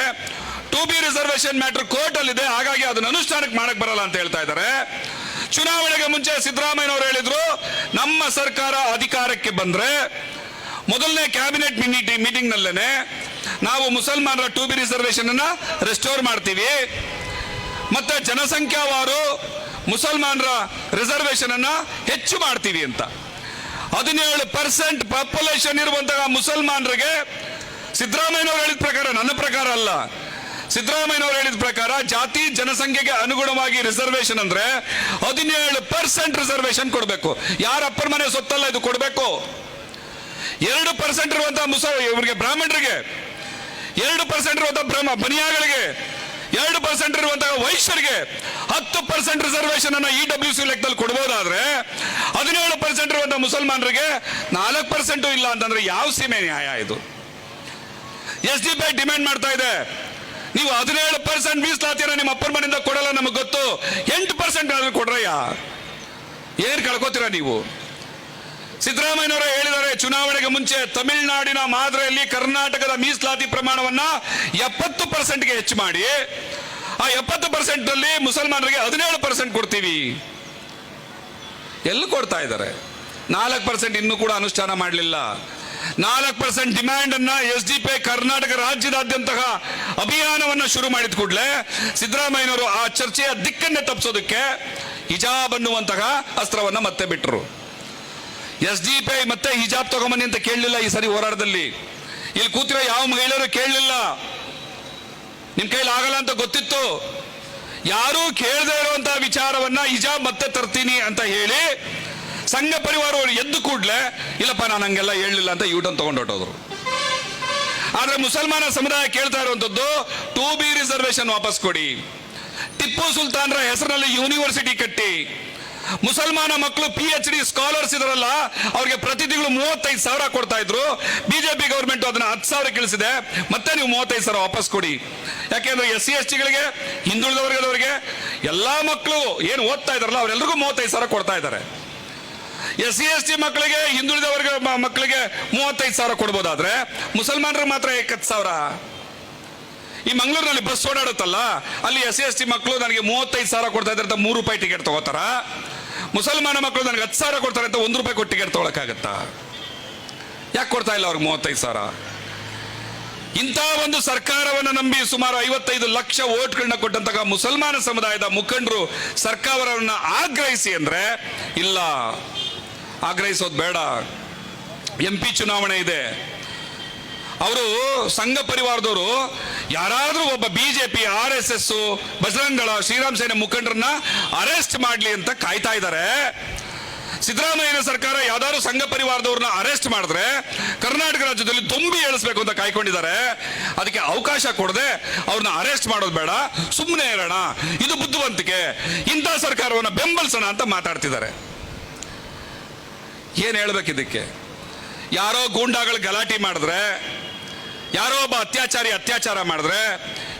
2B ರಿಸರ್ವೇಶನ್ ಮ್ಯಾಟರ್ ಕೋರ್ಟ್ ಅಲ್ಲಿದೆ, ಹಾಗಾಗಿ ಅದನ್ನು ಅನುಷ್ಠಾನಕ್ಕೆ ಮಾಡಕ್ ಬರಲ್ಲ ಅಂತ ಹೇಳ್ತಾ ಇದ್ದಾರೆ. ಚುನಾವಣೆಗೆ ಮುಂಚೆ ಸಿದ್ದರಾಮಯ್ಯನವರು ಹೇಳಿದ್ರು, ನಮ್ಮ ಸರ್ಕಾರ ಅಧಿಕಾರಕ್ಕೆ ಬಂದ್ರೆ ಮೊದಲನೇ ಕ್ಯಾಬಿನೆಟ್ ಮೀಟಿಂಗ್ ನಲ್ಲೇನೆ ನಾವು ಮುಸಲ್ಮಾನರ 2B ರಿಸರ್ವೇಶನ್ ಅನ್ನ ರೆಸ್ಟೋರ್ ಮಾಡ್ತೀವಿ, ಮತ್ತೆ ಜನಸಂಖ್ಯಾವಾರು ಮುಸಲ್ಮಾನರ ರಿಸರ್ವೇಶನ್ ಅನ್ನ ಹೆಚ್ಚು ಮಾಡ್ತೀವಿ ಅಂತ. 17% ಪಾಪ್ಯುಲೇಷನ್ ಇರುವಂತಹ ಮುಸಲ್ಮಾನರಿಗೆ ಸಿದ್ದರಾಮಯ್ಯನವರು ಹೇಳಿದ ಪ್ರಕಾರ, ನನ್ನ ಪ್ರಕಾರ ಅಲ್ಲ, ಸಿದ್ದರಾಮಯ್ಯನವರು ಹೇಳಿದ ಪ್ರಕಾರ ಜಾತಿ ಜನಸಂಖ್ಯೆಗೆ ಅನುಗುಣವಾಗಿ ರಿಸರ್ವೇಶನ್ ಅಂದ್ರೆ 17% ರಿಸರ್ವೇಶನ್ ಕೊಡಬೇಕು. ಯಾರ ಅಪ್ಪರ ಮನೆ ಸೊತ್ತಲ್ಲ ಇದು ಕೊಡಬೇಕು. 2% ಇರುವಂತಹ ಇವರಿಗೆ ಬ್ರಾಹ್ಮಣರಿಗೆ, 2% ಇರುವಂತಹ ಬನಿಯಾಗಳಿಗೆ, 2% ಇರುವಂತಹ ವೈಶ್ಯರಿಗೆ 10% ರಿಸರ್ವೇಶನ್ ಅನ್ನ EWC ಲೆಕ್ಕದಲ್ಲಿ ಕೊಡಬಹುದಾದ್ರೆ 17% ಇರುವಂತಹ ಮುಸಲ್ಮಾನರಿಗೆ 4% ಇಲ್ಲ ಅಂತಂದ್ರೆ ಯಾವ ಸೀಮೆ ನ್ಯಾಯ ಇದು? SDP ಡಿಮ್ಯಾಂಡ್ ಮಾಡ್ತಾ ಇದೆ, ನೀವು 17% ಮೀಸಲಾತಿಯನ್ನು ನಿಮ್ಮ ಅಪ್ಪರ ಮನೆಯಿಂದ ಕೊಡಲ್ಲ, ನಮಗೆ ಗೊತ್ತು, 8% ಆದ್ರೂ ಕೊಡ್ರಯ್ಯ. ಏನ್ ಕಳ್ಕೋತೀರಾ ನೀವು? ಸಿದ್ದರಾಮಯ್ಯನವರೇ ಹೇಳಿದ್ದಾರೆ ಚುನಾವಣೆಗೆ ಮುಂಚೆ, ತಮಿಳುನಾಡಿನ ಮಾದರಿಯಲ್ಲಿ ಕರ್ನಾಟಕದ ಮೀಸಲಾತಿ ಪ್ರಮಾಣವನ್ನ 70%ಗೆ ಹೆಚ್ಚು ಮಾಡಿ ಆ 70% ಅಲ್ಲಿ ಮುಸಲ್ಮಾನರಿಗೆ 17% ಕೊಡ್ತೀವಿ. ಎಲ್ಲಿ ಕೊಡ್ತಾ ಇದ್ದಾರೆ? 4% ಇನ್ನೂ ಕೂಡ ಅನುಷ್ಠಾನ ಮಾಡಲಿಲ್ಲ. 4% ಡಿಮ್ಯಾಂಡ್ ಅನ್ನ SDP ಕರ್ನಾಟಕ ರಾಜ್ಯದಾದ್ಯಂತ ಅಭಿಯಾನವನ್ನ ಶುರು ಮಾಡಿದ ಕೂಡಲೇ ಸಿದ್ದರಾಮಯ್ಯನವರು ಆ ಚರ್ಚೆಯ ದಿಕ್ಕನ್ನೇ ತಪ್ಪಿಸೋದಕ್ಕೆ ಹಿಜಾಬ್ ಅನ್ನುವಂತಹ ಅಸ್ತ್ರವನ್ನ ಮತ್ತೆ ಬಿಟ್ಟರು. SDP ಮತ್ತೆ ಹಿಜಾಬ್ ತಗೊಂಬನ್ನಿ ಅಂತ ಕೇಳಲಿಲ್ಲ ಈ ಸರಿ ಹೋರಾಟದಲ್ಲಿ. ಇಲ್ಲಿ ಕೂತಿರೋ ಯಾವ ಮಹಿಳೆಯರು ಕೇಳಲಿಲ್ಲ. ನಿಮ್ ಕೈಲಿ ಆಗಲ್ಲ ಅಂತ ಗೊತ್ತಿತ್ತು. ಯಾರೂ ಕೇಳದೇ ಇರುವಂತಹ ವಿಚಾರವನ್ನ ಹಿಜಾಬ್ ಮತ್ತೆ ತರ್ತೀನಿ ಅಂತ ಹೇಳಿ ಸಂಘ ಪರಿವಾರವರು ಎದ್ದು ಕೂಡಲೇ ಇಲ್ಲಪ್ಪ ನಾನು ಹಂಗೆಲ್ಲ ಹೇಳಲಿಲ್ಲ ಅಂತ ಯೂಟರ್ನ್ ತಗೊಂಡು ಹೊಟ್ಟೋದ್ರು. ಆದ್ರೆ ಮುಸಲ್ಮಾನ ಸಮುದಾಯ ಕೇಳ್ತಾ ಇರುವಂತದ್ದು 2B ರಿಸರ್ವೇಶನ್ ವಾಪಸ್ ಕೊಡಿ, ಟಿಪ್ಪು ಸುಲ್ತಾನ್ರ ಹೆಸರಿನಲ್ಲಿ ಯೂನಿವರ್ಸಿಟಿ ಕಟ್ಟಿ, ಮುಸಲ್ಮಾನ ಮಕ್ಕಳು PhD ಸ್ಕಾಲರ್ಸ್ ಇದ್ರಲ್ಲ ಅವ್ರಿಗೆ ಪ್ರತಿ ತಿಂಗಳು 35,000 ಕೊಡ್ತಾ ಇದ್ರು. ಬಿಜೆಪಿ ಗವರ್ಮೆಂಟ್ ಅದನ್ನ 10,000 ಇಳಿಸಿದೆ. ಮತ್ತೆ ನೀವು 35,000 ವಾಪಸ್ ಕೊಡಿ. ಯಾಕೆಂದ್ರೆ SC ST ಗಳಿಗೆ, ಹಿಂದುಳಿದ ವರ್ಗದವರಿಗೆ, ಎಲ್ಲಾ ಮಕ್ಕಳು ಏನು ಓದ್ತಾ ಇದಾರಲ್ಲ ಅವರೆಲ್ಲರಿಗೂ 35,000 ಕೊಡ್ತಾ ಇದ್ದಾರೆ. SC ST ಮಕ್ಕಳಿಗೆ, ಹಿಂದುಳಿದ ವರ್ಗ ಮಕ್ಕಳಿಗೆ 35,000 ಕೊಡ್ಬೋದಾದ್ರೆ ಮುಸಲ್ಮಾನರಿಗೆ ಮಾತ್ರ 71,000. ಈ ಮಂಗಳೂರಿನಲ್ಲಿ ಬಸ್ ಓಡಾಡುತ್ತಲ್ಲ, ಅಲ್ಲಿ SC ST ಮಕ್ಕಳು ನನಗೆ 35,000 ಕೊಡ್ತಾ ಇದ್ದಾರೆ ಅಂತ 3 ರೂಪಾಯಿ ಟಿಕೆಟ್ ತಗೋತಾರ. ಮುಸಲ್ಮಾನ ಮಕ್ಕಳು ನನಗೆ 10,000 ಕೊಡ್ತಾರೆ ಅಂತ 1 ರೂಪಾಯಿ ಕೊಟ್ಟು ಟಿಕೆಟ್ ತಗೊಳಕ್ಕಾಗತ್ತಾ? ಯಾಕೆ ಕೊಡ್ತಾ ಇಲ್ಲ ಅವ್ರಿಗೆ 35,000? ಇಂಥ ಒಂದು ಸರ್ಕಾರವನ್ನು ನಂಬಿ ಸುಮಾರು 55 ಲಕ್ಷ ವೋಟ್ಗಳನ್ನ ಕೊಟ್ಟಂತಹ ಮುಸಲ್ಮಾನ ಸಮುದಾಯದ ಮುಖಂಡರು ಸರ್ಕಾರವನ್ನ ಆಗ್ರಹಿಸಿ ಅಂದ್ರೆ ಇಲ್ಲ, ಆಗ್ರಹಿಸೋದು ಬೇಡ. MP ಚುನಾವಣೆ ಇದೆ. ಅವರು ಸಂಘ ಪರಿವಾರದವರು ಯಾರಾದ್ರೂ ಒಬ್ಬ BJP, RSS, ಬಜರಂಗಳ, ಶ್ರೀರಾಮ್ ಸೇನೆ ಮುಖಂಡರನ್ನ ಅರೆಸ್ಟ್ ಮಾಡ್ಲಿ ಅಂತ ಕಾಯ್ತಾ ಇದ್ದಾರೆ. ಸಿದ್ದರಾಮಯ್ಯನ ಸರ್ಕಾರ ಯಾವ್ದಾದ್ರು ಸಂಘ ಪರಿವಾರದವ್ರನ್ನ ಅರೆಸ್ಟ್ ಮಾಡಿದ್ರೆ ಕರ್ನಾಟಕ ರಾಜ್ಯದಲ್ಲಿ ತುಂಬಿ ಏಳಿಸಬೇಕು ಅಂತ ಕಾಯ್ಕೊಂಡಿದ್ದಾರೆ. ಅದಕ್ಕೆ ಅವಕಾಶ ಕೊಡದೆ ಅವ್ರನ್ನ ಅರೆಸ್ಟ್ ಮಾಡೋದು ಬೇಡ, ಸುಮ್ಮನೆ ಇರೋಣ, ಇದು ಬುದ್ಧಿವಂತಿಕೆ, ಇಂಥ ಸರ್ಕಾರವನ್ನ ಬೆಂಬಲಿಸೋಣ ಅಂತ ಮಾತಾಡ್ತಿದ್ದಾರೆ. ಏನ್ ಹೇಳ್ಬೇಕಿದಕ್ಕೆ? ಯಾರೋ ಗೂಂಡಾಗಳು ಗಲಾಟೆ ಮಾಡಿದ್ರೆ, ಯಾರೋ ಒಬ್ಬ ಅತ್ಯಾಚಾರ ಮಾಡಿದ್ರೆ,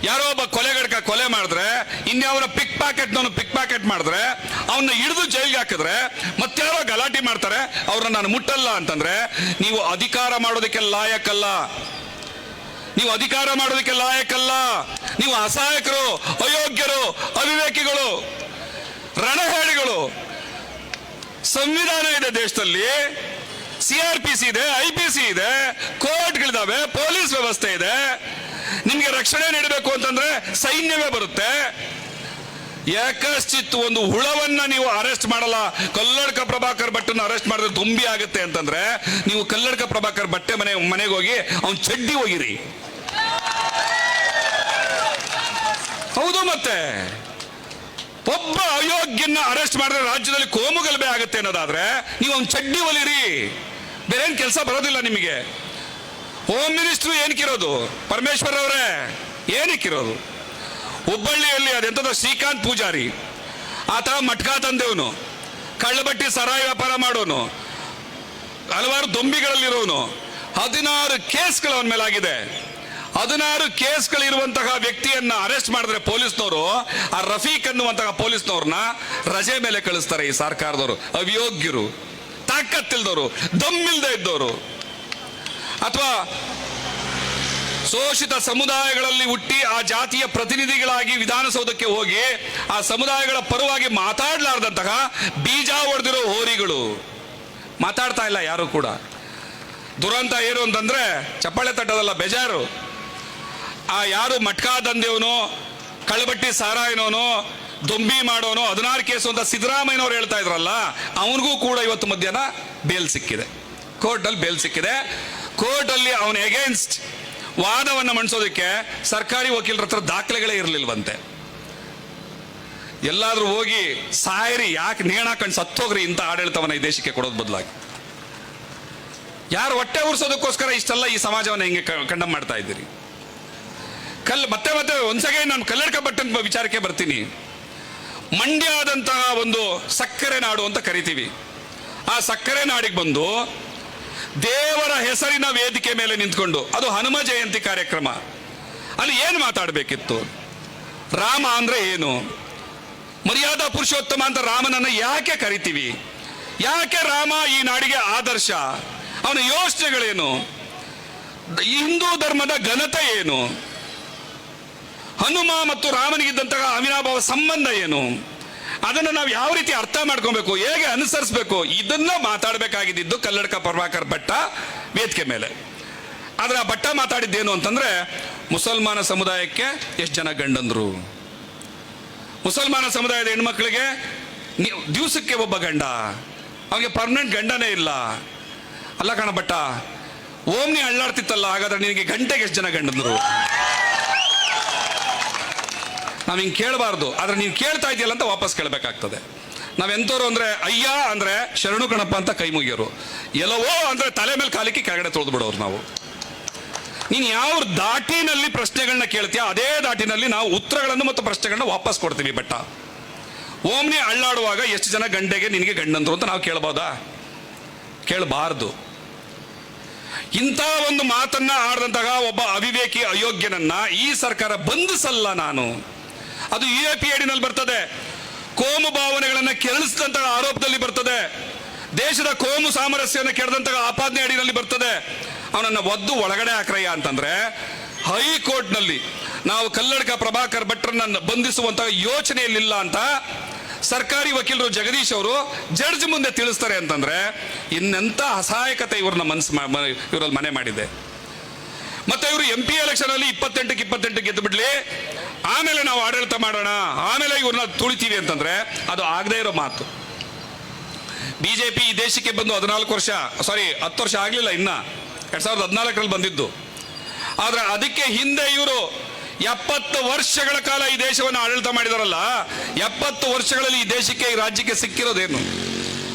ಯಾರೋ ಒಬ್ಬ ಕೊಲೆಗಡಕ ಕೊಲೆ ಮಾಡಿದ್ರೆ, ಇನ್ಯಾವನ ಪಿಕ್ ಪ್ಯಾಕೆಟ್ ಮಾಡಿದ್ರೆ ಅವನ್ನ ಹಿಡಿದು ಜೈಲ್ಗೆ ಹಾಕಿದ್ರೆ ಮತ್ತಾರೋ ಗಲಾಟೆ ಮಾಡ್ತಾರೆ, ಅವ್ರನ್ನ ನಾನು ಮುಟ್ಟಲ್ಲ ಅಂತಂದ್ರೆ ನೀವು ಅಧಿಕಾರ ಮಾಡೋದಕ್ಕೆ ಲಾಯಕ್ಕಲ್ಲ. ನೀವು ಅಧಿಕಾರ ಮಾಡೋದಕ್ಕೆ ಲಾಯಕ್ಕಲ್ಲ. ನೀವು ಅಸಹಾಯಕರು, ಅಯೋಗ್ಯರು, ಅವಿವೇಕಿಗಳು, ರಣಹೇಡಿಗಳು. ಸಂವಿಧಾನ ಇದೆ ದೇಶದಲ್ಲಿ, CRPC ಇದೆ, IPC ಇದೆ, ಕೋರ್ಟ್ಗಳಿದಾವೆ, ಪೊಲೀಸ್ ವ್ಯವಸ್ಥೆ ಇದೆ. ನಿಮ್ಗೆ ರಕ್ಷಣೆ ನೀಡಬೇಕು ಅಂತಂದ್ರೆ ಸೈನ್ಯವೇ ಬರುತ್ತೆ. ಯಾಕಶ್ಚಿತ್ ಒಂದು ಹುಳವನ್ನ ನೀವು ಅರೆಸ್ಟ್ ಮಾಡಲ್ಲ. ಕಲ್ಲಡ್ಕ ಪ್ರಭಾಕರ್ ಭಟ್ಟನ್ನ ಅರೆಸ್ಟ್ ಮಾಡಿದ್ರೆ ತುಂಬಿ ಆಗುತ್ತೆ ಅಂತಂದ್ರೆ ನೀವು ಕಲ್ಲಡ್ಕ ಪ್ರಭಾಕರ್ ಭಟ್ಟೆ ಮನೆಗೆ ಹೋಗಿ ಅವ್ನ್ ಚಡ್ಡಿ ಹೋಗಿರಿ. ಹೌದು, ಮತ್ತೆ ಒಬ್ಬ ಅಯೋಗ್ಯನ ಅರೆಸ್ಟ್ ಮಾಡಿದ್ರೆ ರಾಜ್ಯದಲ್ಲಿ ಕೋಮುಗಲಭೆ ಆಗುತ್ತೆ ಅನ್ನೋದಾದ್ರೆ ನೀವು ಅವ್ನ ಚಡ್ಡಿ ಹೊಲಿರಿ, ಬೇರೇನ್ ಕೆಲಸ ಬರೋದಿಲ್ಲ ನಿಮಗೆ. Home minister ಏನಕ್ಕಿರೋದು? ಪರಮೇಶ್ವರ್ ಅವರೇ ಏನಕ್ಕಿರೋದು? ಹುಬ್ಬಳ್ಳಿಯಲ್ಲಿ ಅದೆಂಥದ್ದು ಶ್ರೀಕಾಂತ್ ಪೂಜಾರಿ, ಆತ ಮಟ್ಕಾ ತಂದೆವನು, ಕಳ್ಳಬಟ್ಟಿ ಸರಾಯಿ ವ್ಯಾಪಾರ ಮಾಡೋನು, ಹಲವಾರು ದೊಂಬಿಗಳಲ್ಲಿರೋನು, 16 ಕೇಸ್ಗಳು ಅವನ ಮೇಲಾಗಿದೆ. 16 ಕೇಸ್ಗಳಿರುವಂತಹ ವ್ಯಕ್ತಿಯನ್ನ ಅರೆಸ್ಟ್ ಮಾಡಿದ್ರೆ ಪೊಲೀಸ್ನವರು ಆ ರಫೀಕ್ ಅನ್ನುವಂತಹ ಪೊಲೀಸ್ನವ್ರನ್ನ ರಜೆ ಮೇಲೆ ಕಳಿಸ್ತಾರೆ ಈ ಸರ್ಕಾರದವರು. ಅವಿಯೋಗ್ಯರು, ತಾಕತ್ತಿಲ್ದವರು, ದಮ್ಮಿಲ್ದೇ ಇದ್ದವರು. ಅಥವಾ ಶೋಷಿತ ಸಮುದಾಯಗಳಲ್ಲಿ ಹುಟ್ಟಿ ಆ ಜಾತಿಯ ಪ್ರತಿನಿಧಿಗಳಾಗಿ ವಿಧಾನಸೌಧಕ್ಕೆ ಹೋಗಿ ಆ ಸಮುದಾಯಗಳ ಪರವಾಗಿ ಮಾತಾಡಲಾರ್ದಂತಹ ಬೀಜ ಹೊಡೆದಿರೋ ಹೋರಿಗಳು. ಮಾತಾಡ್ತಾ ಇಲ್ಲ ಯಾರು ಕೂಡ. ದುರಂತ ಏನು ಅಂತಂದ್ರೆ ಚಪ್ಪಾಳೆ ತಟ್ಟದಲ್ಲ, ಬೇಜಾರು. ಆ ಯಾರು ಮಟ್ಕಾ ದಂಧೆಯವನು, ಕಳ್ಳಬಟ್ಟಿ ಸಾರಾಯಿನವನು, ದೊಂಬಿ ಮಾಡೋನು, 16 ಕೇಸು ಅಂತ ಸಿದ್ದರಾಮಯ್ಯನವ್ರು ಹೇಳ್ತಾ ಇದ್ರಲ್ಲ, ಅವನಿಗೂ ಕೂಡ ಇವತ್ತು ಮಧ್ಯಾಹ್ನ ಬೇಲ್ ಸಿಕ್ಕಿದೆ, ಕೋರ್ಟಲ್ಲಿ ಬೇಲ್ ಸಿಕ್ಕಿದೆ. ಕೋರ್ಟಲ್ಲಿ ಅವನ ಎಗೇನ್ಸ್ಟ್ ವಾದವನ್ನು ಮಂಡಿಸೋದಕ್ಕೆ ಸರ್ಕಾರಿ ವಕೀಲರ ಹತ್ರ ದಾಖಲೆಗಳೇ ಇರಲಿಲ್ವಂತೆ. ಎಲ್ಲಾದ್ರೂ ಹೋಗಿ ಸಾಯರಿ, ಯಾಕೆ ನೇಣಾಕೊಂಡು ಸತ್ತೋಗ್ರಿ ಇಂಥ ಆಡಳಿತವನ್ನ ಈ ದೇಶಕ್ಕೆ ಕೊಡೋದು ಬದಲಾಗಿ ಯಾರು ಹೊಟ್ಟೆ ಉರ್ಸೋದಕ್ಕೋಸ್ಕರ ಇಷ್ಟೆಲ್ಲ ಈ ಸಮಾಜವನ್ನು ಹೆಂಗೆ ಕಂಡಮ್ ಮಾಡ್ತಾ ಇದ್ದೀರಿ? ಮತ್ತೆ ಒಂದ್ಸಗೆ ನಾನು ಕಲ್ಲಡ್ಕ ಬಟ್ಟನ್ ವಿಚಾರಕ್ಕೆ ಬರ್ತೀನಿ. ಮಂಡ್ಯದಂತಹ ಒಂದು ಸಕ್ಕರೆ ನಾಡು ಅಂತ ಕರಿತೀವಿ. ಆ ಸಕ್ಕರೆ ನಾಡಿಗೆ ಬಂದು ದೇವರ ಹೆಸರಿನ ವೇದಿಕೆ ಮೇಲೆ ನಿಂತ್ಕೊಂಡು, ಅದು ಹನುಮ ಜಯಂತಿ ಕಾರ್ಯಕ್ರಮ, ಅಲ್ಲಿ ಏನು ಮಾತಾಡಬೇಕಿತ್ತು? ರಾಮ ಅಂದ್ರೆ ಏನು? ಮರ್ಯಾದಾ ಪುರುಷೋತ್ತಮ ಅಂತ ರಾಮನನ್ನ ಯಾಕೆ ಕರಿತೀವಿ? ಯಾಕೆ ರಾಮ ಈ ನಾಡಿಗೆ ಆದರ್ಶ? ಅವನ ಯೋಚನೆಗಳೇನು? ಹಿಂದೂ ಧರ್ಮದ ಘನತೆ ಏನು? ಹನುಮ ಮತ್ತು ರಾಮನಿಗಿದ್ದಂತಹ ಅವಿನಾಭಾವ ಸಂಬಂಧ ಏನು? ಅದನ್ನು ನಾವು ಯಾವ ರೀತಿ ಅರ್ಥ ಮಾಡ್ಕೊಬೇಕು, ಹೇಗೆ ಅನುಸರಿಸಬೇಕು, ಇದನ್ನ ಮಾತಾಡಬೇಕಾಗಿದ್ದು ಕಲ್ಲಡ್ಕ ಪ್ರಭಾಕರ್ ಭಟ್ಟ ವೇದಿಕೆ ಮೇಲೆ. ಆದ್ರೆ ಆ ಭಟ್ಟ ಮಾತಾಡಿದ್ದೇನು ಅಂತಂದ್ರೆ, ಮುಸಲ್ಮಾನ ಸಮುದಾಯಕ್ಕೆ ಎಷ್ಟು ಜನ ಗಂಡಂದ್ರು, ಮುಸಲ್ಮಾನ ಸಮುದಾಯದ ಹೆಣ್ಮಕ್ಳಿಗೆ ದಿವಸಕ್ಕೆ ಒಬ್ಬ ಗಂಡ, ಅವನಿಗೆ ಪರ್ಮನೆಂಟ್ ಗಂಡನೇ ಇಲ್ಲ. ಅಲ್ಲ ಕಣ ಭಟ್ಟ, ಓಮ್ನಿ ಅಳ್ಳಾಡ್ತಿತ್ತಲ್ಲ, ಹಾಗಾದ್ರೆ ನಿನಗೆ ಗಂಟೆಗೆ ಎಷ್ಟು ಜನ ಗಂಡಂದ್ರು? ನಾವ್ ಹಿಂಗೆ ಕೇಳಬಾರ್ದು, ಆದ್ರೆ ನೀನು ಕೇಳ್ತಾ ಇದೆಯಲ್ಲ ಅಂತ ವಾಪಸ್ ಕೇಳಬೇಕಾಗ್ತದೆ. ನಾವೆಂತವ್ರು ಅಂದ್ರೆ, ಅಯ್ಯ ಅಂದ್ರೆ ಶರಣು ಕಣಪ್ಪ ಅಂತ ಕೈ ಮುಗಿಯೋರು, ಎಲ್ಲವೋ ಅಂದ್ರೆ ತಲೆ ಮೇಲೆ ಕಾಲಿಕ್ಕೆ ಕೆಳಗಡೆ ತೊಳೆದು ಬಿಡೋರು ನಾವು. ನೀನು ಯಾವ ದಾಟಿನಲ್ಲಿ ಪ್ರಶ್ನೆಗಳನ್ನ ಕೇಳ್ತೀಯ, ಅದೇ ದಾಟಿನಲ್ಲಿ ನಾವು ಉತ್ತರಗಳನ್ನು ಮತ್ತು ಪ್ರಶ್ನೆಗಳನ್ನ ವಾಪಸ್ ಕೊಡ್ತೀವಿ. ಬಟ್ಟ ಓಮ್ನಿ ಅಳ್ಳಾಡುವಾಗ ಎಷ್ಟು ಜನ ಗಂಟೆಗೆ ನಿನಗೆ ಗಂಡಂದ್ರು ಅಂತ ನಾವು ಕೇಳಬಹುದಾ? ಕೇಳಬಾರ್ದು. ಇಂಥ ಒಂದು ಮಾತನ್ನ ಆಡಿದಂತಹ ಒಬ್ಬ ಅವಿವೇಕಿ ಅಯೋಗ್ಯನನ್ನ ಈ ಸರ್ಕಾರ ಬಂಧಿಸಲ್ಲ. ನಾನು ಅದು UAPAD ನಲ್ಲಿ ಬರ್ತದೆ, ಕೋಮು ಭಾವನೆಗಳನ್ನ ಕೆರಳಿಸಿದಂತಹ ಆರೋಪದಲ್ಲಿ ಬರ್ತದೆ, ದೇಶದ ಕೋಮು ಸಾಮರಸ್ಯವನ್ನು ಕೆಡದಂತಹ ಆಪಾದನೆ ಅಡಿನಲ್ಲಿ ಬರ್ತದೆ. ಅವನನ್ನ ಒದ್ದು ಒಳಗಡೆ ಹಾಕ್ರಯ್ಯ ಅಂತಂದ್ರೆ, ಹೈಕೋರ್ಟ್ನಲ್ಲಿ ನಾವು ಕಲ್ಲಡ್ಕ ಪ್ರಭಾಕರ್ ಭಟ್ರನ್ನ ಬಂಧಿಸುವಂತಹ ಯೋಚನೆಯಲ್ಲಿಲ್ಲ ಅಂತ ಸರ್ಕಾರಿ ವಕೀಲರು ಜಗದೀಶ್ ಅವರು ಜಡ್ಜ್ ಮುಂದೆ ತಿಳಿಸ್ತಾರೆ ಅಂತಂದ್ರೆ, ಇನ್ನೆಂತ ಅಸಹಾಯಕತೆ ಇವ್ರನ್ನ ಇವರಲ್ಲಿ ಮನೆ ಮಾಡಿದೆ. ಮತ್ತೆ ಇವರು MP ಎಲೆಕ್ಷನ್ ಅಲ್ಲಿ 28 ಗೆದ್ದು ಬಿಡ್ಲಿ, ಆಮೇಲೆ ನಾವು ಆಡಳಿತ ಮಾಡೋಣ, ಆಮೇಲೆ ಇವ್ರನ್ನ ತುಳಿತೀವಿ ಅಂತಂದ್ರೆ ಅದು ಆಗದೆ ಇರೋ ಮಾತು. BJP ಈ ದೇಶಕ್ಕೆ ಬಂದು 10 ವರ್ಷ ಆಗ್ಲಿಲ್ಲ, ಇನ್ನ 2014ರಲ್ಲಿ ಬಂದಿದ್ದು. ಆದ್ರೆ ಅದಕ್ಕೆ ಹಿಂದೆ ಇವರು 70 ವರ್ಷಗಳ ಕಾಲ ಈ ದೇಶವನ್ನು ಆಡಳಿತ ಮಾಡಿದಾರಲ್ಲ, 70 ವರ್ಷಗಳಲ್ಲಿ ಈ ದೇಶಕ್ಕೆ, ಈ ರಾಜ್ಯಕ್ಕೆ ಸಿಕ್ಕಿರೋದೇನು?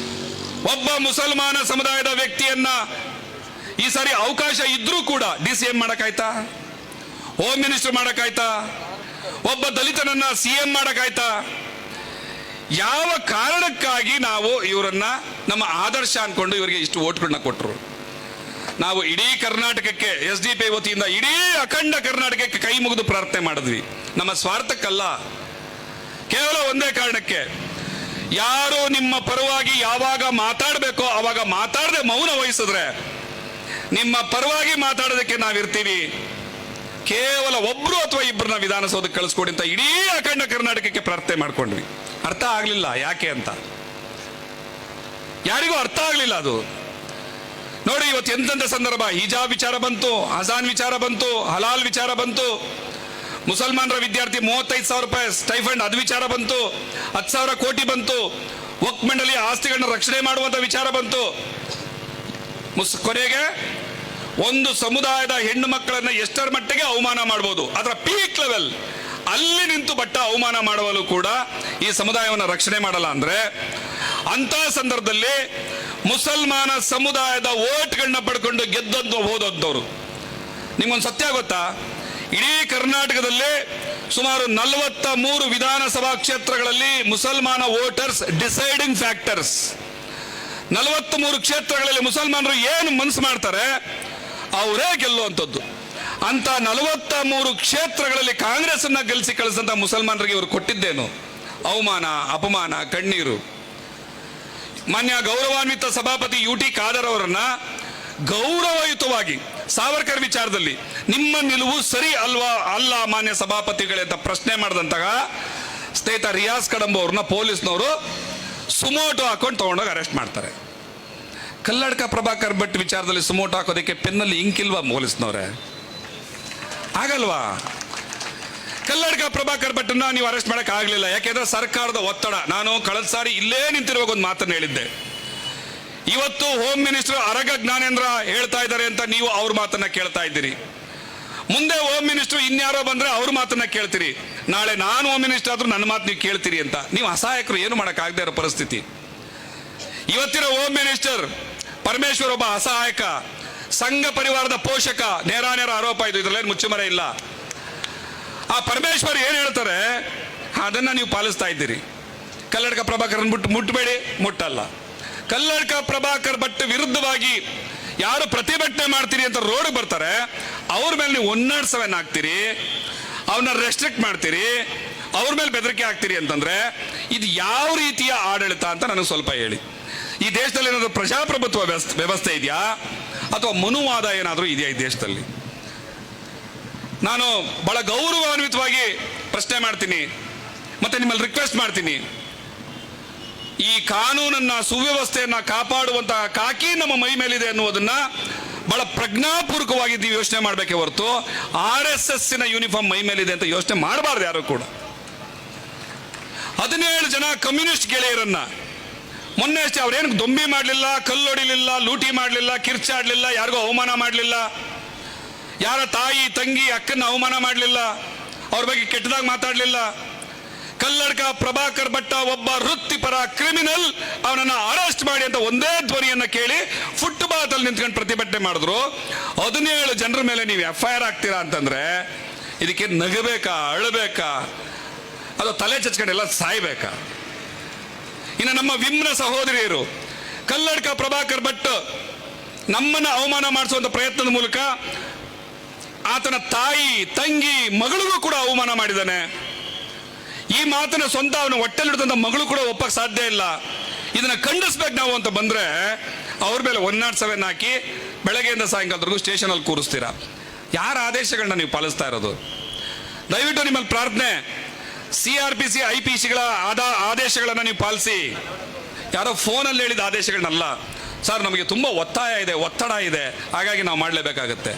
ಒಬ್ಬ ಮುಸಲ್ಮಾನ ಸಮುದಾಯದ ವ್ಯಕ್ತಿಯನ್ನ ಈ ಸಾರಿ ಅವಕಾಶ ಇದ್ರೂ ಕೂಡ DCM ಮಾಡಕ್ಕಾಯ್ತಾ? ಹೋಮ್ ಮಿನಿಸ್ಟರ್ ಮಾಡಕ್ಕಾಯ್ತಾ? ಒಬ್ಬ ದಲಿತನನ್ನ CM ಮಾಡಕ್ಕಾಯ್ತಾ? ಯಾವ ಕಾರಣಕ್ಕಾಗಿ ನಾವು ಇವರನ್ನ ನಮ್ಮ ಆದರ್ಶ ಅನ್ಕೊಂಡು ಇವರಿಗೆ ಇಷ್ಟು ಓಟ್ಗಳನ್ನ ಕೊಟ್ಟರು? ನಾವು ಇಡೀ ಕರ್ನಾಟಕಕ್ಕೆ SDP ವತಿಯಿಂದ ಇಡೀ ಅಖಂಡ ಕರ್ನಾಟಕಕ್ಕೆ ಕೈ ಮುಗಿದು ಪ್ರಾರ್ಥನೆ ಮಾಡಿದ್ವಿ. ನಮ್ಮ ಸ್ವಾರ್ಥಕ್ಕಲ್ಲ, ಕೇವಲ ಒಂದೇ ಕಾರಣಕ್ಕೆ, ಯಾರು ನಿಮ್ಮ ಪರವಾಗಿ ಯಾವಾಗ ಮಾತಾಡಬೇಕೋ ಅವಾಗ ಮಾತಾಡದೆ ಮೌನ ವಹಿಸಿದ್ರೆ ನಿಮ್ಮ ಪರವಾಗಿ ಮಾತಾಡೋದಕ್ಕೆ ನಾವಿರ್ತೀವಿ. ಕೇವಲ ಒಬ್ರು ಅಥವಾ ಇಬ್ಬರನ್ನ ವಿಧಾನಸೌಧಕ್ಕೆ ಕಳಿಸ್ಕೊಡಿ ಅಂತ ಇಡೀ ಅಖಂಡ ಕರ್ನಾಟಕಕ್ಕೆ ಪ್ರಾರ್ಥನೆ ಮಾಡ್ಕೊಂಡ್ವಿ. ಅರ್ಥ ಆಗ್ಲಿಲ್ಲ ಯಾಕೆ ಅಂತ, ಯಾರಿಗೂ ಅರ್ಥ ಆಗ್ಲಿಲ್ಲ ಅದು. ನೋಡಿ ಇವತ್ತು ಎಂತೆಂಥ ಸಂದರ್ಭ, ಹಿಜಾಬ್ ವಿಚಾರ ಬಂತು, ಅಜಾನ್ ವಿಚಾರ ಬಂತು, ಹಲಾಲ್ ವಿಚಾರ ಬಂತು, ಮುಸಲ್ಮಾನರ ವಿದ್ಯಾರ್ಥಿ 35,000 ರೂಪಾಯಿ ಸ್ಟೈಫಂಡ್ ಅದು ವಿಚಾರ ಬಂತು, 10,000 ಕೋಟಿ ಬಂತು, ವಕ್ಫ್ ಮಂಡಳಿ ಆಸ್ತಿಗಳನ್ನ ರಕ್ಷಣೆ ಮಾಡುವಂತ ವಿಚಾರ ಬಂತು. ಕೊನೆಗೆ ಒಂದು ಸಮುದಾಯದ ಹೆಣ್ಣು ಮಕ್ಕಳನ್ನ ಎಷ್ಟರ ಮಟ್ಟಿಗೆ ಅವಮಾನ ಮಾಡಬಹುದು, ಅದರ ಪೀಕ್ ಲೆವೆಲ್ ಅಲ್ಲಿ ನಿಂತು ಭಟ್ಟ ಅವಮಾನ ಮಾಡುವಲ್ಲೂ ಕೂಡ ಈ ಸಮುದಾಯವನ್ನು ರಕ್ಷಣೆ ಮಾಡಲ್ಲ ಅಂದ್ರೆ, ಅಂತ ಸಂದರ್ಭದಲ್ಲಿ ಮುಸಲ್ಮಾನ ಸಮುದಾಯದ ಓಟ್ಗಳನ್ನ ಪಡ್ಕೊಂಡು ಗೆದ್ದದ್ದು ಹೋದವರು ನಿಮ್ಗೊಂದು ಸತ್ಯ ಗೊತ್ತಾ? ಇಡೀ ಕರ್ನಾಟಕದಲ್ಲಿ ಸುಮಾರು 43 ವಿಧಾನಸಭಾ ಕ್ಷೇತ್ರಗಳಲ್ಲಿ ಮುಸಲ್ಮಾನ ವೋಟರ್ಸ್ ಡಿಸೈಡಿಂಗ್ ಫ್ಯಾಕ್ಟರ್ಸ್. 43 ಕ್ಷೇತ್ರಗಳಲ್ಲಿ ಮುಸಲ್ಮಾನರು ಏನು ಮನಸ್ಸು ಮಾಡ್ತಾರೆ ಅವರೇ ಗೆಲ್ಲುವಂಥದ್ದು. ಅಂತ 43 ಕ್ಷೇತ್ರಗಳಲ್ಲಿ ಕಾಂಗ್ರೆಸ್ ಅನ್ನ ಗೆಲ್ಲಿಸಿ ಕಳಿಸಿದಂತ ಮುಸಲ್ಮಾನರಿಗೆ ಇವರು ಕೊಟ್ಟಿದ್ದೇನು? ಅವಮಾನ, ಅಪಮಾನ, ಕಣ್ಣೀರು. ಮಾನ್ಯ ಗೌರವಾನ್ವಿತ ಸಭಾಪತಿ UT ಖಾದರ್ ಅವರನ್ನ ಗೌರವಯುತವಾಗಿ ಸಾವರ್ಕರ್ ವಿಚಾರದಲ್ಲಿ ನಿಮ್ಮ ನಿಲುವು ಸರಿ ಅಲ್ವಾ ಅಲ್ಲ ಮಾನ್ಯ ಸಭಾಪತಿಗಳೇ ಅಂತ ಪ್ರಶ್ನೆ ಮಾಡಿದಂತಹ ಸ್ನೇಹಿತ ರಿಯಾಜ್ ಕಡಂಬ ಅವ್ರನ್ನ ಪೊಲೀಸ್ನವರು ಸುಮೋಟೋ ಹಾಕೊಂಡು ತಗೊಂಡೋಗಿ ಅರೆಸ್ಟ್ ಮಾಡ್ತಾರೆ. ಕಲ್ಲಡ್ಕ ಪ್ರಭಾಕರ್ ಭಟ್ ವಿಚಾರದಲ್ಲಿ ಸುಮೋಟೋ ಹಾಕೋದಕ್ಕೆ ಪೆನ್ನಲ್ಲಿ ಇಂಕಿಲ್ವಾ ಪೊಲೀಸ್ನವ್ರೆ? ಆಗಲ್ವಾ? ಕಲ್ಲಡ್ಕ ಪ್ರಭಾಕರ್ ಭಟ್ನ ನೀವು ಅರೆಸ್ಟ್ ಮಾಡಕ್ ಆಗ್ಲಿಲ್ಲ, ಯಾಕೆಂದ್ರೆ ಸರ್ಕಾರದ ಒತ್ತಡ. ನಾನು ಕಳೆದ ಸಾರಿ ಇಲ್ಲೇ ನಿಂತಿರುವಾಗ ಒಂದು ಮಾತನ್ನು ಹೇಳಿದ್ದೆ. ಇವತ್ತು ಹೋಮ್ ಮಿನಿಸ್ಟರ್ ಅರಗ ಜ್ಞಾನೇಂದ್ರ ಹೇಳ್ತಾ ಇದ್ದಾರೆ ಅಂತ ನೀವು ಅವ್ರ ಮಾತನ್ನ ಕೇಳ್ತಾ ಇದ್ದೀರಿ. ಮುಂದೆ ಹೋಮ್ ಮಿನಿಸ್ಟರ್ ಇನ್ಯಾರೋ ಬಂದ್ರೆ ಅವ್ರ ಮಾತನ್ನ ಕೇಳ್ತೀರಿ. ನಾಳೆ ನಾನು ಹೋಮ್ ಮಿನಿಸ್ಟರ್ ಆದ್ರೂ ನನ್ನ ಮಾತು ನೀವು ಕೇಳ್ತೀರಿ ಅಂತ. ನೀವು ಅಸಹಾಯಕರು, ಏನು ಮಾಡಕ್ ಆಗದೆ ಇರೋ ಪರಿಸ್ಥಿತಿ. ಇವತ್ತಿನ ಹೋಮ್ ಮಿನಿಸ್ಟರ್ ಪರಮೇಶ್ವರ್ ಒಬ್ಬ ಅಸಹಾಯಕ, ಸಂಘ ಪರಿವಾರದ ಪೋಷಕ. ನೇರ ಆರೋಪ ಇದು, ಇದ್ರಲ್ಲೇನು ಮುಚ್ಚುಮರೆ ಇಲ್ಲ. ಆ ಪರಮೇಶ್ವರ್ ಏನ್ ಹೇಳ್ತಾರೆ ಅದನ್ನ ನೀವು ಪಾಲಿಸ್ತಾ ಇದ್ದೀರಿ. ಕಲ್ಲಡ್ಕ ಪ್ರಭಾಕರ್ ಮುಟ್ಟಬೇಡಿ, ಮುಟ್ಟಲ್ಲ. ಕಲ್ಲಡ್ಕ ಪ್ರಭಾಕರ್ ಭಟ್ ವಿರುದ್ಧವಾಗಿ ಯಾರು ಪ್ರತಿಭಟನೆ ಮಾಡ್ತೀರಿ ಅಂತ ರೋಡ್ ಬರ್ತಾರೆ, ಅವ್ರ ಮೇಲೆ ನೀವು 107 ಹಾಕ್ತೀರಿ, ಅವ್ರನ್ನ ರೆಸ್ಟ್ರಿಕ್ಟ್ ಮಾಡ್ತೀರಿ, ಅವ್ರ ಮೇಲೆ ಬೆದರಿಕೆ ಹಾಕ್ತೀರಿ ಅಂತಂದ್ರೆ ಇದು ಯಾವ ರೀತಿಯ ಆಡಳಿತ ಅಂತ ನನಗೆ ಸ್ವಲ್ಪ ಹೇಳಿ. ಈ ದೇಶದಲ್ಲಿ ಏನಾದರೂ ಪ್ರಜಾಪ್ರಭುತ್ವ ವ್ಯವಸ್ಥೆ ಇದೆಯಾ ಅಥವಾ ಮನುವಾದ ಏನಾದರೂ ಇದೆಯಾ ಈ ದೇಶದಲ್ಲಿ? ನಾನು ಬಹಳ ಗೌರವಾನ್ವಿತವಾಗಿ ಪ್ರಶ್ನೆ ಮಾಡ್ತೀನಿ, ಮತ್ತೆ ನಿಮ್ಮಲ್ಲಿ ರಿಕ್ವೆಸ್ಟ್ ಮಾಡ್ತೀನಿ. ಈ ಕಾನೂನನ್ನ, ಸುವ್ಯವಸ್ಥೆಯನ್ನ ಕಾಪಾಡುವಂತಹ ಕಾಕಿ ನಮ್ಮ ಮೈ ಮೇಲಿದೆ ಅನ್ನುವುದನ್ನ ಬಹಳ ಪ್ರಜ್ಞಾಪೂರ್ವಕವಾಗಿ ನೀವು ಯೋಚನೆ ಮಾಡಬೇಕೆ ಹೊರತು RSS ಯೂನಿಫಾರ್ಮ್ ಮೈ ಮೇಲಿದೆ ಅಂತ ಯೋಚನೆ ಮಾಡಬಾರ್ದು ಯಾರು ಕೂಡ. 17 ಜನ ಕಮ್ಯುನಿಸ್ಟ್ ಗೆಳೆಯರನ್ನ ಮೊನ್ನೆ ಅಷ್ಟೇ ಅವ್ರೇನು ದೊಂಬಿ ಮಾಡಲಿಲ್ಲ, ಕಲ್ಲೊಡಿಲಿಲ್ಲ, ಲೂಟಿ ಮಾಡಲಿಲ್ಲ, ಕಿರ್ಚಾಡ್ಲಿಲ್ಲ, ಯಾರಿಗೂ ಅವಮಾನ ಮಾಡಲಿಲ್ಲ, ಯಾರ ತಾಯಿ, ತಂಗಿ, ಅಕ್ಕನ್ನ ಅವಮಾನ ಮಾಡಲಿಲ್ಲ, ಅವ್ರ ಬಗ್ಗೆ ಕೆಟ್ಟದಾಗ ಮಾತಾಡಲಿಲ್ಲ. ಕಲ್ಲಡ್ಕ ಪ್ರಭಾಕರ್ ಭಟ್ಟ ಒಬ್ಬ ವೃತ್ತಿಪರ ಕ್ರಿಮಿನಲ್, ಅವನನ್ನ ಅರೆಸ್ಟ್ ಮಾಡಿ ಅಂತ ಒಂದೇ ಧ್ವನಿಯನ್ನ ಕೇಳಿ ಫುಟ್ಪಾತ್ ಅಲ್ಲಿ ನಿಂತ್ಕೊಂಡು ಪ್ರತಿಭಟನೆ ಮಾಡಿದ್ರು. 17 ಜನರ ಮೇಲೆ ನೀವು FIR ಆಗ್ತೀರಾ ಅಂತಂದ್ರೆ ಇದಕ್ಕೆ ನಗಬೇಕಾ, ಅಳಬೇಕಾ, ಅದು ತಲೆ ಚಚ್ಕೊಂಡೆಲ್ಲ ಸಾಯ್ಬೇಕಾ? ಇನ್ನು ನಮ್ಮ ವಿಮ್ನ ಸಹೋದರಿಯರು ಕಲ್ಲಡ್ಕ ಪ್ರಭಾಕರ್ ಭಟ್ ನಮ್ಮನ್ನ ಅವಮಾನ ಮಾಡಿಸುವಂತ ಪ್ರಯತ್ನದ ಮೂಲಕ ಆತನ ತಾಯಿ, ತಂಗಿ, ಮಗಳಿಗೂ ಕೂಡ ಅವಮಾನ ಮಾಡಿದ್ದಾನೆ. ಈ ಮಾತನ್ನ ಸ್ವಂತ ಅವನ ಹೊಟ್ಟೆಲಿಡಿದಂತ ಮಗಳು ಕೂಡ ಒಪ್ಪಕ್ಕೆ ಸಾಧ್ಯ ಇಲ್ಲ. ಇದನ್ನ ಖಂಡಿಸ್ಬೇಕು ನಾವು ಅಂತ ಬಂದ್ರೆ ಅವ್ರ ಮೇಲೆ 107 ಹಾಕಿ ಬೆಳಗ್ಗೆಯಿಂದ ಸಾಯಂಕಾಲದವರೆಗೂ ಸ್ಟೇಷನ್ ಅಲ್ಲಿ ಕೂರಿಸ್ತೀರಾ. ಯಾರ ಆದೇಶಗಳನ್ನ ನೀವು ಪಾಲಿಸ್ತಾ ಇರೋದು? ದಯವಿಟ್ಟು ನಿಮ್ಮಲ್ಲಿ ಪ್ರಾರ್ಥನೆ, CRPC IPCಗಳ ಆದೇಶಗಳನ್ನ ನೀವು ಪಾಲಿಸಿ. ಯಾರೋ ಫೋನಲ್ಲಿ ಹೇಳಿದ ಆದೇಶಗಳನ್ನಲ್ಲ. ಸರ್ ನಮಗೆ ತುಂಬಾ ಒತ್ತಾಯ ಇದೆ, ಒತ್ತಡ ಇದೆ, ಹಾಗಾಗಿ ನಾವು ಮಾಡಲೇಬೇಕಾಗತ್ತೆ.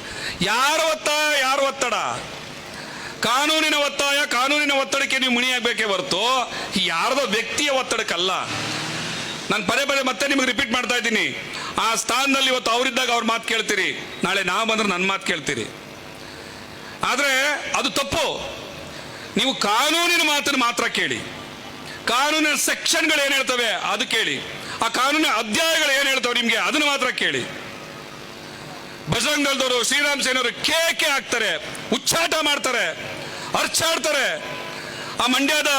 ಯಾರ ಒತ್ತಾಯ, ಯಾರ ಒತ್ತಡ? ಕಾನೂನಿನ ಒತ್ತಾಯ, ಕಾನೂನಿನ ಒತ್ತಡಕ್ಕೆ ನೀವು ಮುಣಿಯಾಗಬೇಕೇ ಹೊರತು ಯಾರದೋ ವ್ಯಕ್ತಿಯ ಒತ್ತಡಕ್ಕಲ್ಲ. ನಾನು ಪದೇ ಮತ್ತೆ ನಿಮಗೆ ರಿಪೀಟ್ ಮಾಡ್ತಾ ಇದ್ದೀನಿ. ಆ ಸ್ಥಾನದಲ್ಲಿ ಇವತ್ತು ಅವರಿದ್ದಾಗ ಅವ್ರ ಮಾತು ಕೇಳ್ತೀರಿ, ನಾಳೆ ನಾವು ಬಂದ್ರೆ ನನ್ನ ಮಾತು ಕೇಳ್ತೀರಿ. ಆದ್ರೆ ಅದು ತಪ್ಪು. ನೀವು ಕಾನೂನಿನ ಮಾತನ್ನು ಮಾತ್ರ ಕೇಳಿ, ಕಾನೂನಿನ ಸೆಕ್ಷನ್ಗಳು ಏನ್ ಹೇಳ್ತವೆ ಅದು ಕೇಳಿ, ಆ ಕಾನೂನಿನ ಅಧ್ಯಾಯಗಳು ಏನ್ ಹೇಳ್ತವೆ ನಿಮ್ಗೆ ಅದನ್ನು ಮಾತ್ರ ಕೇಳಿ. ಬಜರಂಗ ದಳದವರು, ಶ್ರೀರಾಮ್ ಸೇನವರು ಕೇಕೆ ಹಾಕ್ತಾರೆ, ಉಚ್ಚಾಟ ಮಾಡ್ತಾರೆ, ಅರ್ಚಾಡ್ತಾರೆ. ಆ ಮಂಡ್ಯದ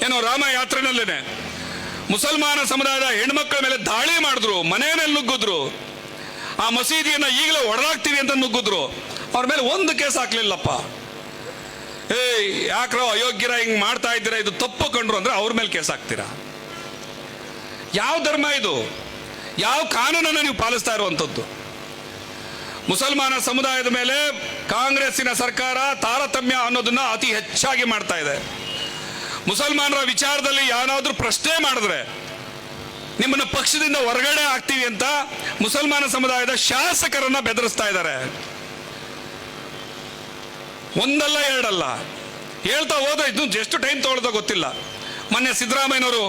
ಏನೋ ರಾಮ ಯಾತ್ರೆನಲ್ಲೇನೆ ಮುಸಲ್ಮಾನ ಸಮುದಾಯದ ಹೆಣ್ಮಕ್ಳ ಮೇಲೆ ದಾಳಿ ಮಾಡಿದ್ರು, ಮನೆ ಮೇಲೆ ನುಗ್ಗಿದ್ರು, ಆ ಮಸೀದಿಯನ್ನ ಈಗಲೇ ಒಡೆದಾಕ್ತೀವಿ ಅಂತ ನುಗ್ಗಿದ್ರು. ಅವ್ರ ಮೇಲೆ ಒಂದು ಕೇಸ್ ಹಾಕ್ಲಿಲ್ಲಪ್ಪ. ಯಾಕ್ರೋ ಅಯೋಗ್ಯರ ಹಿಂಗ್ ಮಾಡ್ತಾ ಇದ್ದೀರಾ, ಇದು ತಪ್ಪು ಕಂಡ್ರು ಅಂದ್ರೆ ಅವ್ರ ಮೇಲೆ ಕೇಸ್ ಹಾಕ್ತೀರಾ? ಯಾವ ಧರ್ಮ ಇದು? ಯಾವ ಕಾನೂನನ್ನು ನೀವು ಪಾಲಿಸ್ತಾ ಇರುವಂತದ್ದು? ಮುಸಲ್ಮಾನ ಸಮುದಾಯದ ಮೇಲೆ ಕಾಂಗ್ರೆಸ್ಸಿನ ಸರ್ಕಾರ ತಾರತಮ್ಯ ಅನ್ನೋದನ್ನ ಅತಿ ಹೆಚ್ಚಾಗಿ ಮಾಡ್ತಾ ಇದೆ. ಮುಸಲ್ಮಾನರ ವಿಚಾರದಲ್ಲಿ ಯಾರಾದ್ರೂ ಪ್ರಶ್ನೆ ಮಾಡಿದ್ರೆ ನಿಮ್ಮನ್ನ ಪಕ್ಷದಿಂದ ಹೊರಗಡೆ ಆಗ್ತೀವಿ ಅಂತ ಮುಸಲ್ಮಾನ ಸಮುದಾಯದ ಶಾಸಕರನ್ನ ಬೆದರಿಸ್ತಾ ಇದ್ದಾರೆ. ಒಂದಲ್ಲ ಎರಡಲ್ಲ, ಹೇಳ್ತಾ ಹೋದ್ರೆ ಇದು ಎಷ್ಟು ಟೈಮ್ ತಗೊಳ್ತಾ ಗೊತ್ತಿಲ್ಲ. ಮೊನ್ನೆ ಸಿದ್ದರಾಮಯ್ಯನವರು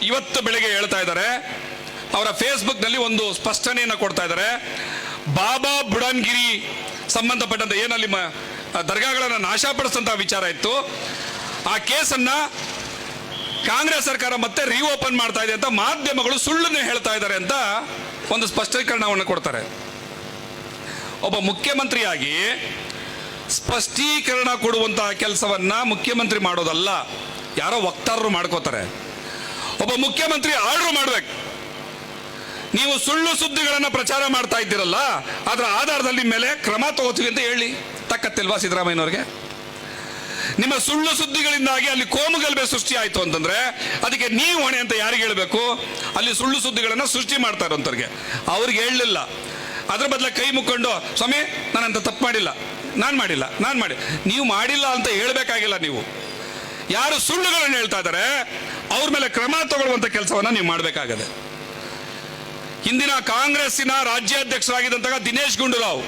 ಇವತ್ತು ಬೆಳಗ್ಗೆ ಹೇಳ್ತಾ ಇದ್ದಾರೆ, ಅವರ ಫೇಸ್ಬುಕ್ ನಲ್ಲಿ ಒಂದು ಸ್ಪಷ್ಟನೆಯನ್ನು ಕೊಡ್ತಾ ಇದ್ದಾರೆ. ಬಾಬಾ ಬುಡನ್ಗಿರಿ ಸಂಬಂಧಪಟ್ಟಂತೆ ಏನಲ್ಲಿ ದರ್ಗಾಗಳನ್ನು ನಾಶಪಡಿಸಿದಂತಹ ವಿಚಾರ ಇತ್ತು, ಆ ಕೇಸನ್ನ ಕಾಂಗ್ರೆಸ್ ಸರ್ಕಾರ ಮತ್ತೆ ರೀಓಪನ್ ಮಾಡ್ತಾ ಇದೆ ಅಂತ ಮಾಧ್ಯಮಗಳು ಸುಳ್ಳನ್ನೇ ಹೇಳ್ತಾ ಇದ್ದಾರೆ ಅಂತ ಒಂದು ಸ್ಪಷ್ಟೀಕರಣವನ್ನು ಕೊಡ್ತಾರೆ. ಒಬ್ಬ ಮುಖ್ಯಮಂತ್ರಿಯಾಗಿ ಸ್ಪಷ್ಟೀಕರಣ ಕೊಡುವಂತಹ ಕೆಲಸವನ್ನ ಮುಖ್ಯಮಂತ್ರಿ ಮಾಡೋದಲ್ಲ, ಯಾರೋ ವಕ್ತಾರರು ಮಾಡ್ಕೋತಾರೆ. ಒಬ್ಬ ಮುಖ್ಯಮಂತ್ರಿ ಆರ್ಡರ್ ಮಾಡ್ಬೇಕು. ನೀವು ಸುಳ್ಳು ಸುದ್ದಿಗಳನ್ನ ಪ್ರಚಾರ ಮಾಡ್ತಾ ಇದ್ದೀರಲ್ಲ, ಅದರ ಆಧಾರದಲ್ಲಿ ಮೇಲೆ ಕ್ರಮ ತಗೋತೀವಿ ಅಂತ ಹೇಳಿ. ತಕ್ಕತ್ತಿಲ್ವಾ ಸಿದ್ದರಾಮಯ್ಯನವ್ರಿಗೆ? ನಿಮ್ಮ ಸುಳ್ಳು ಸುದ್ದಿಗಳಿಂದಾಗಿ ಅಲ್ಲಿ ಕೋಮುಗಲಭೆ ಸೃಷ್ಟಿ ಆಯ್ತು ಅಂತಂದ್ರೆ ಅದಕ್ಕೆ ನೀವು ಹೊಣೆ ಅಂತ ಯಾರಿಗೆ ಹೇಳಬೇಕು? ಅಲ್ಲಿ ಸುಳ್ಳು ಸುದ್ದಿಗಳನ್ನ ಸೃಷ್ಟಿ ಮಾಡ್ತಾ ಇರೋಂಥವ್ರಿಗೆ. ಅವ್ರಿಗೆ ಹೇಳಲಿಲ್ಲ, ಅದ್ರ ಬದಲ ಕೈ ಮುಕ್ಕೊಂಡು ಸ್ವಾಮಿ ನಾನಂತ ತಪ್ಪು ಮಾಡಿಲ್ಲ, ನಾನು ಮಾಡಿ ನೀವು ಮಾಡಿಲ್ಲ ಅಂತ ಹೇಳ್ಬೇಕಾಗಿಲ್ಲ. ನೀವು ಯಾರು ಸುಳ್ಳುಗಳನ್ನು ಹೇಳ್ತಾ ಇದ್ದಾರೆ ಅವ್ರ ಮೇಲೆ ಕ್ರಮ ತಗೊಳ್ಳುವಂತ ಕೆಲಸವನ್ನ ನೀವು ಮಾಡಬೇಕಾಗದೆ. ಹಿಂದಿನ ಕಾಂಗ್ರೆಸ್ಸಿನ ರಾಜ್ಯಾಧ್ಯಕ್ಷರಾಗಿದ್ದಂತಹ ದಿನೇಶ್ ಗುಂಡೂರಾವ್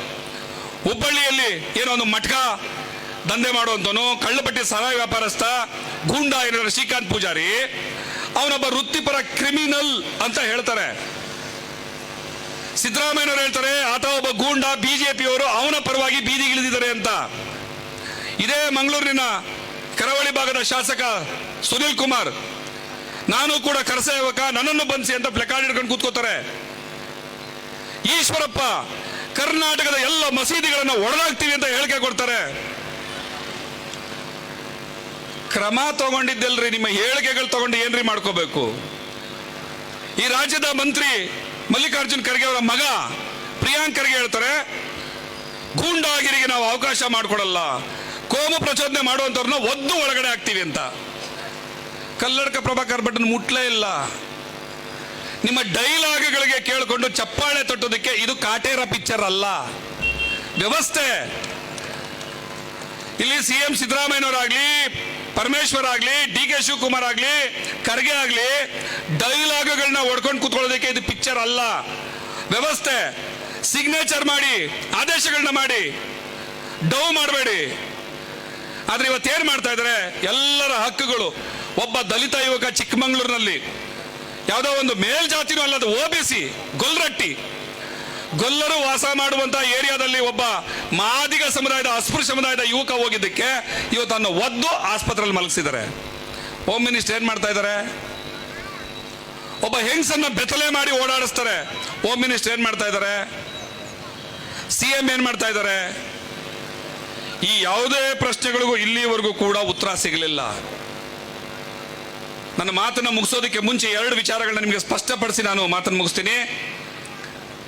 ಹುಬ್ಬಳ್ಳಿಯಲ್ಲಿ ಏನೋ ಒಂದು ಮಟ್ಕ ದಂಧೆ ಮಾಡುವಂತನು, ಕಳ್ಳಪಟ್ಟಿ ಸಾರಾಯಿ ವ್ಯಾಪಾರಸ್ಥ, ಗೂಂಡ ಏನಾರ ಶ್ರೀಕಾಂತ್ ಪೂಜಾರಿ, ಅವನೊಬ್ಬ ವೃತ್ತಿಪರ ಕ್ರಿಮಿನಲ್ ಅಂತ ಹೇಳ್ತಾರೆ. ಸಿದ್ದರಾಮಯ್ಯನವರು ಹೇಳ್ತಾರೆ ಆತ ಒಬ್ಬ ಗೂಂಡ, ಬಿಜೆಪಿಯವರು ಅವನ ಪರವಾಗಿ ಬೀದಿಗಿಳಿದಿದ್ದಾರೆ ಅಂತ. ಇದೇ ಮಂಗಳೂರಿನ ಕರಾವಳಿ ಭಾಗದ ಶಾಸಕ ಸುನಿಲ್ ಕುಮಾರ್, ನಾನು ಕೂಡ ಕರಸೇವಕ, ನನ್ನನ್ನು ಬಂಧಿಸಿ ಅಂತ ಪ್ಲೆಕಾರ್ಡ್ ಹಿಡ್ಕೊಂಡು ಕೂತ್ಕೋತಾರೆ. ಈಶ್ವರಪ್ಪ ಕರ್ನಾಟಕದ ಎಲ್ಲ ಮಸೀದಿಗಳನ್ನ ಒಡೆದಾಗ್ತೀವಿ ಅಂತ ಹೇಳಿಕೆ ಕೊಡ್ತಾರೆ. ಕ್ರಮ ತಗೊಂಡಿದ್ದಲ್ರಿ, ನಿಮ್ಮ ಹೇಳಿಕೆಗಳು ತಗೊಂಡು ಏನ್ರಿ ಮಾಡ್ಕೋಬೇಕು? ಈ ರಾಜ್ಯದ ಮಂತ್ರಿ ಮಲ್ಲಿಕಾರ್ಜುನ್ ಖರ್ಗೆ ಅವರ ಮಗ ಪ್ರಿಯಾಂಕ್ ಖರ್ಗೆ ಹೇಳ್ತಾರೆ ಗೂಂಡಾಗಿರಿಗೆ ನಾವು ಅವಕಾಶ ಮಾಡಿಕೊಡಲ್ಲ, ಕೋಮು ಪ್ರಚೋದನೆ ಮಾಡುವಂತವ್ರನ್ನ ಒದ್ದು ಒಳಗಡೆ ಹಾಕ್ತೀವಿ ಅಂತ. ಕಲ್ಲಡ್ಕ ಪ್ರಭಾಕರ್ ಭಟ್ನ ಮುಟ್ಲೇ ಇಲ್ಲ. ನಿಮ್ಮ ಡೈಲಾಗ್ಗಳಿಗೆ ಕೇಳಿಕೊಂಡು ಚಪ್ಪಾಳೆ ತಟ್ಟೋದಕ್ಕೆ ಇದು ಕಾಟೇರ ಪಿಕ್ಚರ್ ಅಲ್ಲ, ವ್ಯವಸ್ಥೆ. ಇಲ್ಲಿ ಸಿಎಂ ಸಿದ್ದರಾಮಯ್ಯನವರಾಗ್ಲಿ, ಪರಮೇಶ್ವರ್ ಆಗ್ಲಿ, ಡಿ ಕೆ ಶಿವಕುಮಾರ್ ಆಗ್ಲಿ, ಖರ್ಗೆ ಆಗ್ಲಿ, ಡೈಲಾಗ್ಗಳನ್ನ ಹೊಡ್ಕೊಂಡು ಕೂತ್ಕೊಳ್ಳೋದಕ್ಕೆ ಇದು ಪಿಕ್ಚರ್ ಅಲ್ಲ, ವ್ಯವಸ್ಥೆ. ಸಿಗ್ನೇಚರ್ ಮಾಡಿ, ಆದೇಶಗಳನ್ನ ಮಾಡಿ, ಡೌ ಮಾಡಬೇಡಿ. ಆದ್ರೆ ಇವತ್ತೇನ್ ಮಾಡ್ತಾ ಇದ್ದಾರೆ? ಎಲ್ಲರ ಹಕ್ಕುಗಳು. ಒಬ್ಬ ದಲಿತ ಯುವಕ ಚಿಕ್ಕಮಂಗ್ಳೂರಿನಲ್ಲಿ, ಯಾವುದೋ ಒಂದು ಮೇಲ್ಜಾತಿನೂ ಅಲ್ಲದ OBC ಗೊಲ್ರಟ್ಟಿ, ಗೊಲ್ಲರು ವಾಸ ಮಾಡುವಂತಹ ಏರಿಯಾದಲ್ಲಿ ಒಬ್ಬ ಮಾದಿಗ ಸಮುದಾಯದ, ಅಸ್ಪೃಶ್ಯ ಸಮುದಾಯದ ಯುವಕ ಹೋಗಿದ್ದಕ್ಕೆ ಇವತ್ತನ್ನು ಒದ್ದು ಆಸ್ಪತ್ರೆಯಲ್ಲಿ ಮಲಗಿಸಿದ್ದಾರೆ. ಹೋಮ್ ಮಿನಿಸ್ಟರ್ ಏನ್ ಮಾಡ್ತಾ ಇದ್ದಾರೆ? ಒಬ್ಬ ಹೆಂಗಸನ್ನ ಬೆತ್ತಲೆ ಮಾಡಿ ಓಡಾಡಿಸ್ತಾರೆ. ಹೋಮ್ ಮಿನಿಸ್ಟರ್ ಏನ್ ಮಾಡ್ತಾ ಇದ್ದಾರೆ? CM ಏನ್ ಮಾಡ್ತಾ ಇದ್ದಾರೆ? ಈ ಯಾವುದೇ ಪ್ರಶ್ನೆಗಳಿಗೂ ಇಲ್ಲಿವರೆಗೂ ಕೂಡ ಉತ್ತರ ಸಿಗಲಿಲ್ಲ. ನನ್ನ ಮಾತನ್ನು ಮುಗಿಸೋದಕ್ಕೆ ಮುಂಚೆ 2 ವಿಚಾರಗಳನ್ನ ನಿಮಗೆ ಸ್ಪಷ್ಟಪಡಿಸಿ ನಾನು ಮಾತನ್ನು ಮುಗಿಸ್ತೀನಿ.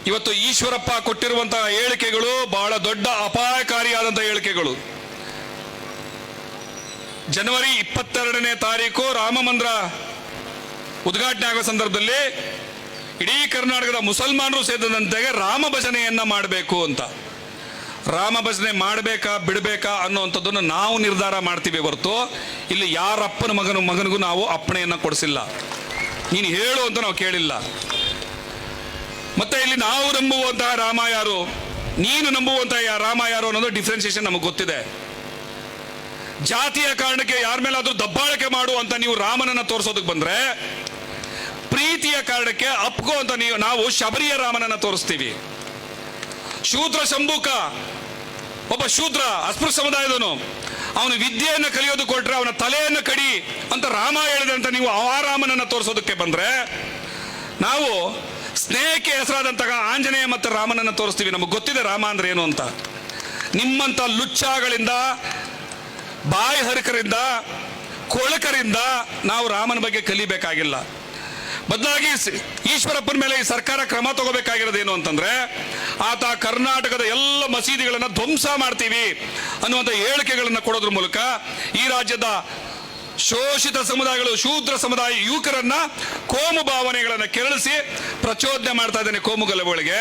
ಇವತ್ತು ಈಶ್ವರಪ್ಪ ಕೊಟ್ಟಿರುವಂತಹ ಹೇಳಿಕೆಗಳು ಬಹಳ ದೊಡ್ಡ ಅಪಾಯಕಾರಿಯಾದಂತಹ ಹೇಳಿಕೆಗಳು. ಜನವರಿ 22ನೇ ತಾರೀಕು ರಾಮ ಮಂದಿರ ಉದ್ಘಾಟನೆ ಆಗುವ ಸಂದರ್ಭದಲ್ಲಿ ಇಡೀ ಕರ್ನಾಟಕದ ಮುಸಲ್ಮಾನರು ಸೇರಿದಂತೆ ರಾಮ ಭಜನೆಯನ್ನ ಮಾಡಬೇಕು ಅಂತ. ರಾಮ ಭಜನೆ ಮಾಡಬೇಕಾ ಬಿಡಬೇಕಾ ಅನ್ನುವಂಥದ್ದನ್ನು ನಾವು ನಿರ್ಧಾರ ಮಾಡ್ತೀವಿ ಹೊರತು ಇಲ್ಲಿ ಯಾರಪ್ಪನ ಮಗನಿಗೂ ನಾವು ಅಪ್ಪಣೆಯನ್ನ ಕೊಡಿಸಿಲ್ಲ. ನೀನು ಹೇಳು ಅಂತ ನಾವು ಕೇಳಿಲ್ಲ. ಮತ್ತೆ ಇಲ್ಲಿ ನಾವು ನಂಬುವಂತಹ ರಾಮ ಯಾರು, ನೀನು ನಂಬುವಂತಹ ರಾಮ ಯಾರು ಅನ್ನೋದು ಡಿಫ್ರೆನ್ಸಿಯೇಷನ್ ನಮಗೆ ಗೊತ್ತಿದೆ. ಜಾತಿಯ ಕಾರಣಕ್ಕೆ ಯಾರ ಮೇಲಾದ್ರೂ ದಬ್ಬಾಳಿಕೆ ಮಾಡು ಅಂತ ನೀವು ರಾಮನನ್ನ ತೋರಿಸೋದಕ್ಕೆ ಬಂದ್ರೆ, ಪ್ರೀತಿಯ ಕಾರಣಕ್ಕೆ ಅಪ್ಕೋ ಅಂತ ನಾವು ಶಬರಿಯ ರಾಮನನ್ನ ತೋರಿಸ್ತೀವಿ. ಶೂದ್ರ ಶಂಭುಕ, ಒಬ್ಬ ಶೂದ್ರ ಅಸ್ಪೃಶ್ಯ ಸಮುದಾಯದವನು, ಅವನು ವಿದ್ಯೆಯನ್ನು ಕಲಿಯೋದು ಕೊಟ್ರೆ ಅವನ ತಲೆಯನ್ನು ಕಡಿ ಅಂತ ರಾಮ ಹೇಳಿದೆ ಅಂತ ನೀವು ಆ ರಾಮನನ್ನ ತೋರಿಸೋದಕ್ಕೆ ಬಂದ್ರೆ, ನಾವು ಸ್ನೇಹಕ್ಕೆ ಹೆಸರಾದಂತಹ ಆಂಜನೇಯ ಮತ್ತು ರಾಮನನ್ನ ತೋರಿಸ್ತೀವಿ. ನಮಗೆ ಗೊತ್ತಿದೆ ರಾಮ ಅಂದ್ರೆ ಏನು ಅಂತ. ನಿಮ್ಮಂತ ಲುಚ್ಚಾಗಳಿಂದ, ಬಾಯಿ ಹರಕರಿಂದ, ಕೊಳಕರಿಂದ ನಾವು ರಾಮನ ಬಗ್ಗೆ ಕಲಿಬೇಕಾಗಿಲ್ಲ. ಬದಲಾಗಿ ಈಶ್ವರಪ್ಪನ ಮೇಲೆ ಈ ಸರ್ಕಾರ ಕ್ರಮ ತಗೋಬೇಕಾಗಿರೋದೇನು ಅಂತಂದ್ರೆ, ಆತ ಕರ್ನಾಟಕದ ಎಲ್ಲ ಮಸೀದಿಗಳನ್ನ ಧ್ವಂಸ ಮಾಡ್ತೀವಿ ಅನ್ನುವಂಥ ಹೇಳಿಕೆಗಳನ್ನ ಕೊಡೋದ್ರ ಮೂಲಕ ಈ ರಾಜ್ಯದ ಶೋಷಿತ ಸಮುದಾಯಗಳು, ಶೂದ್ರ ಸಮುದಾಯ ಯುವಕರನ್ನ ಕೋಮು ಭಾವನೆಗಳನ್ನ ಕೆರಳಿಸಿ ಪ್ರಚೋದನೆ ಮಾಡ್ತಾ ಇದ್ದಾನೆ ಕೋಮುಗಲಭೆಗಳಿಗೆ.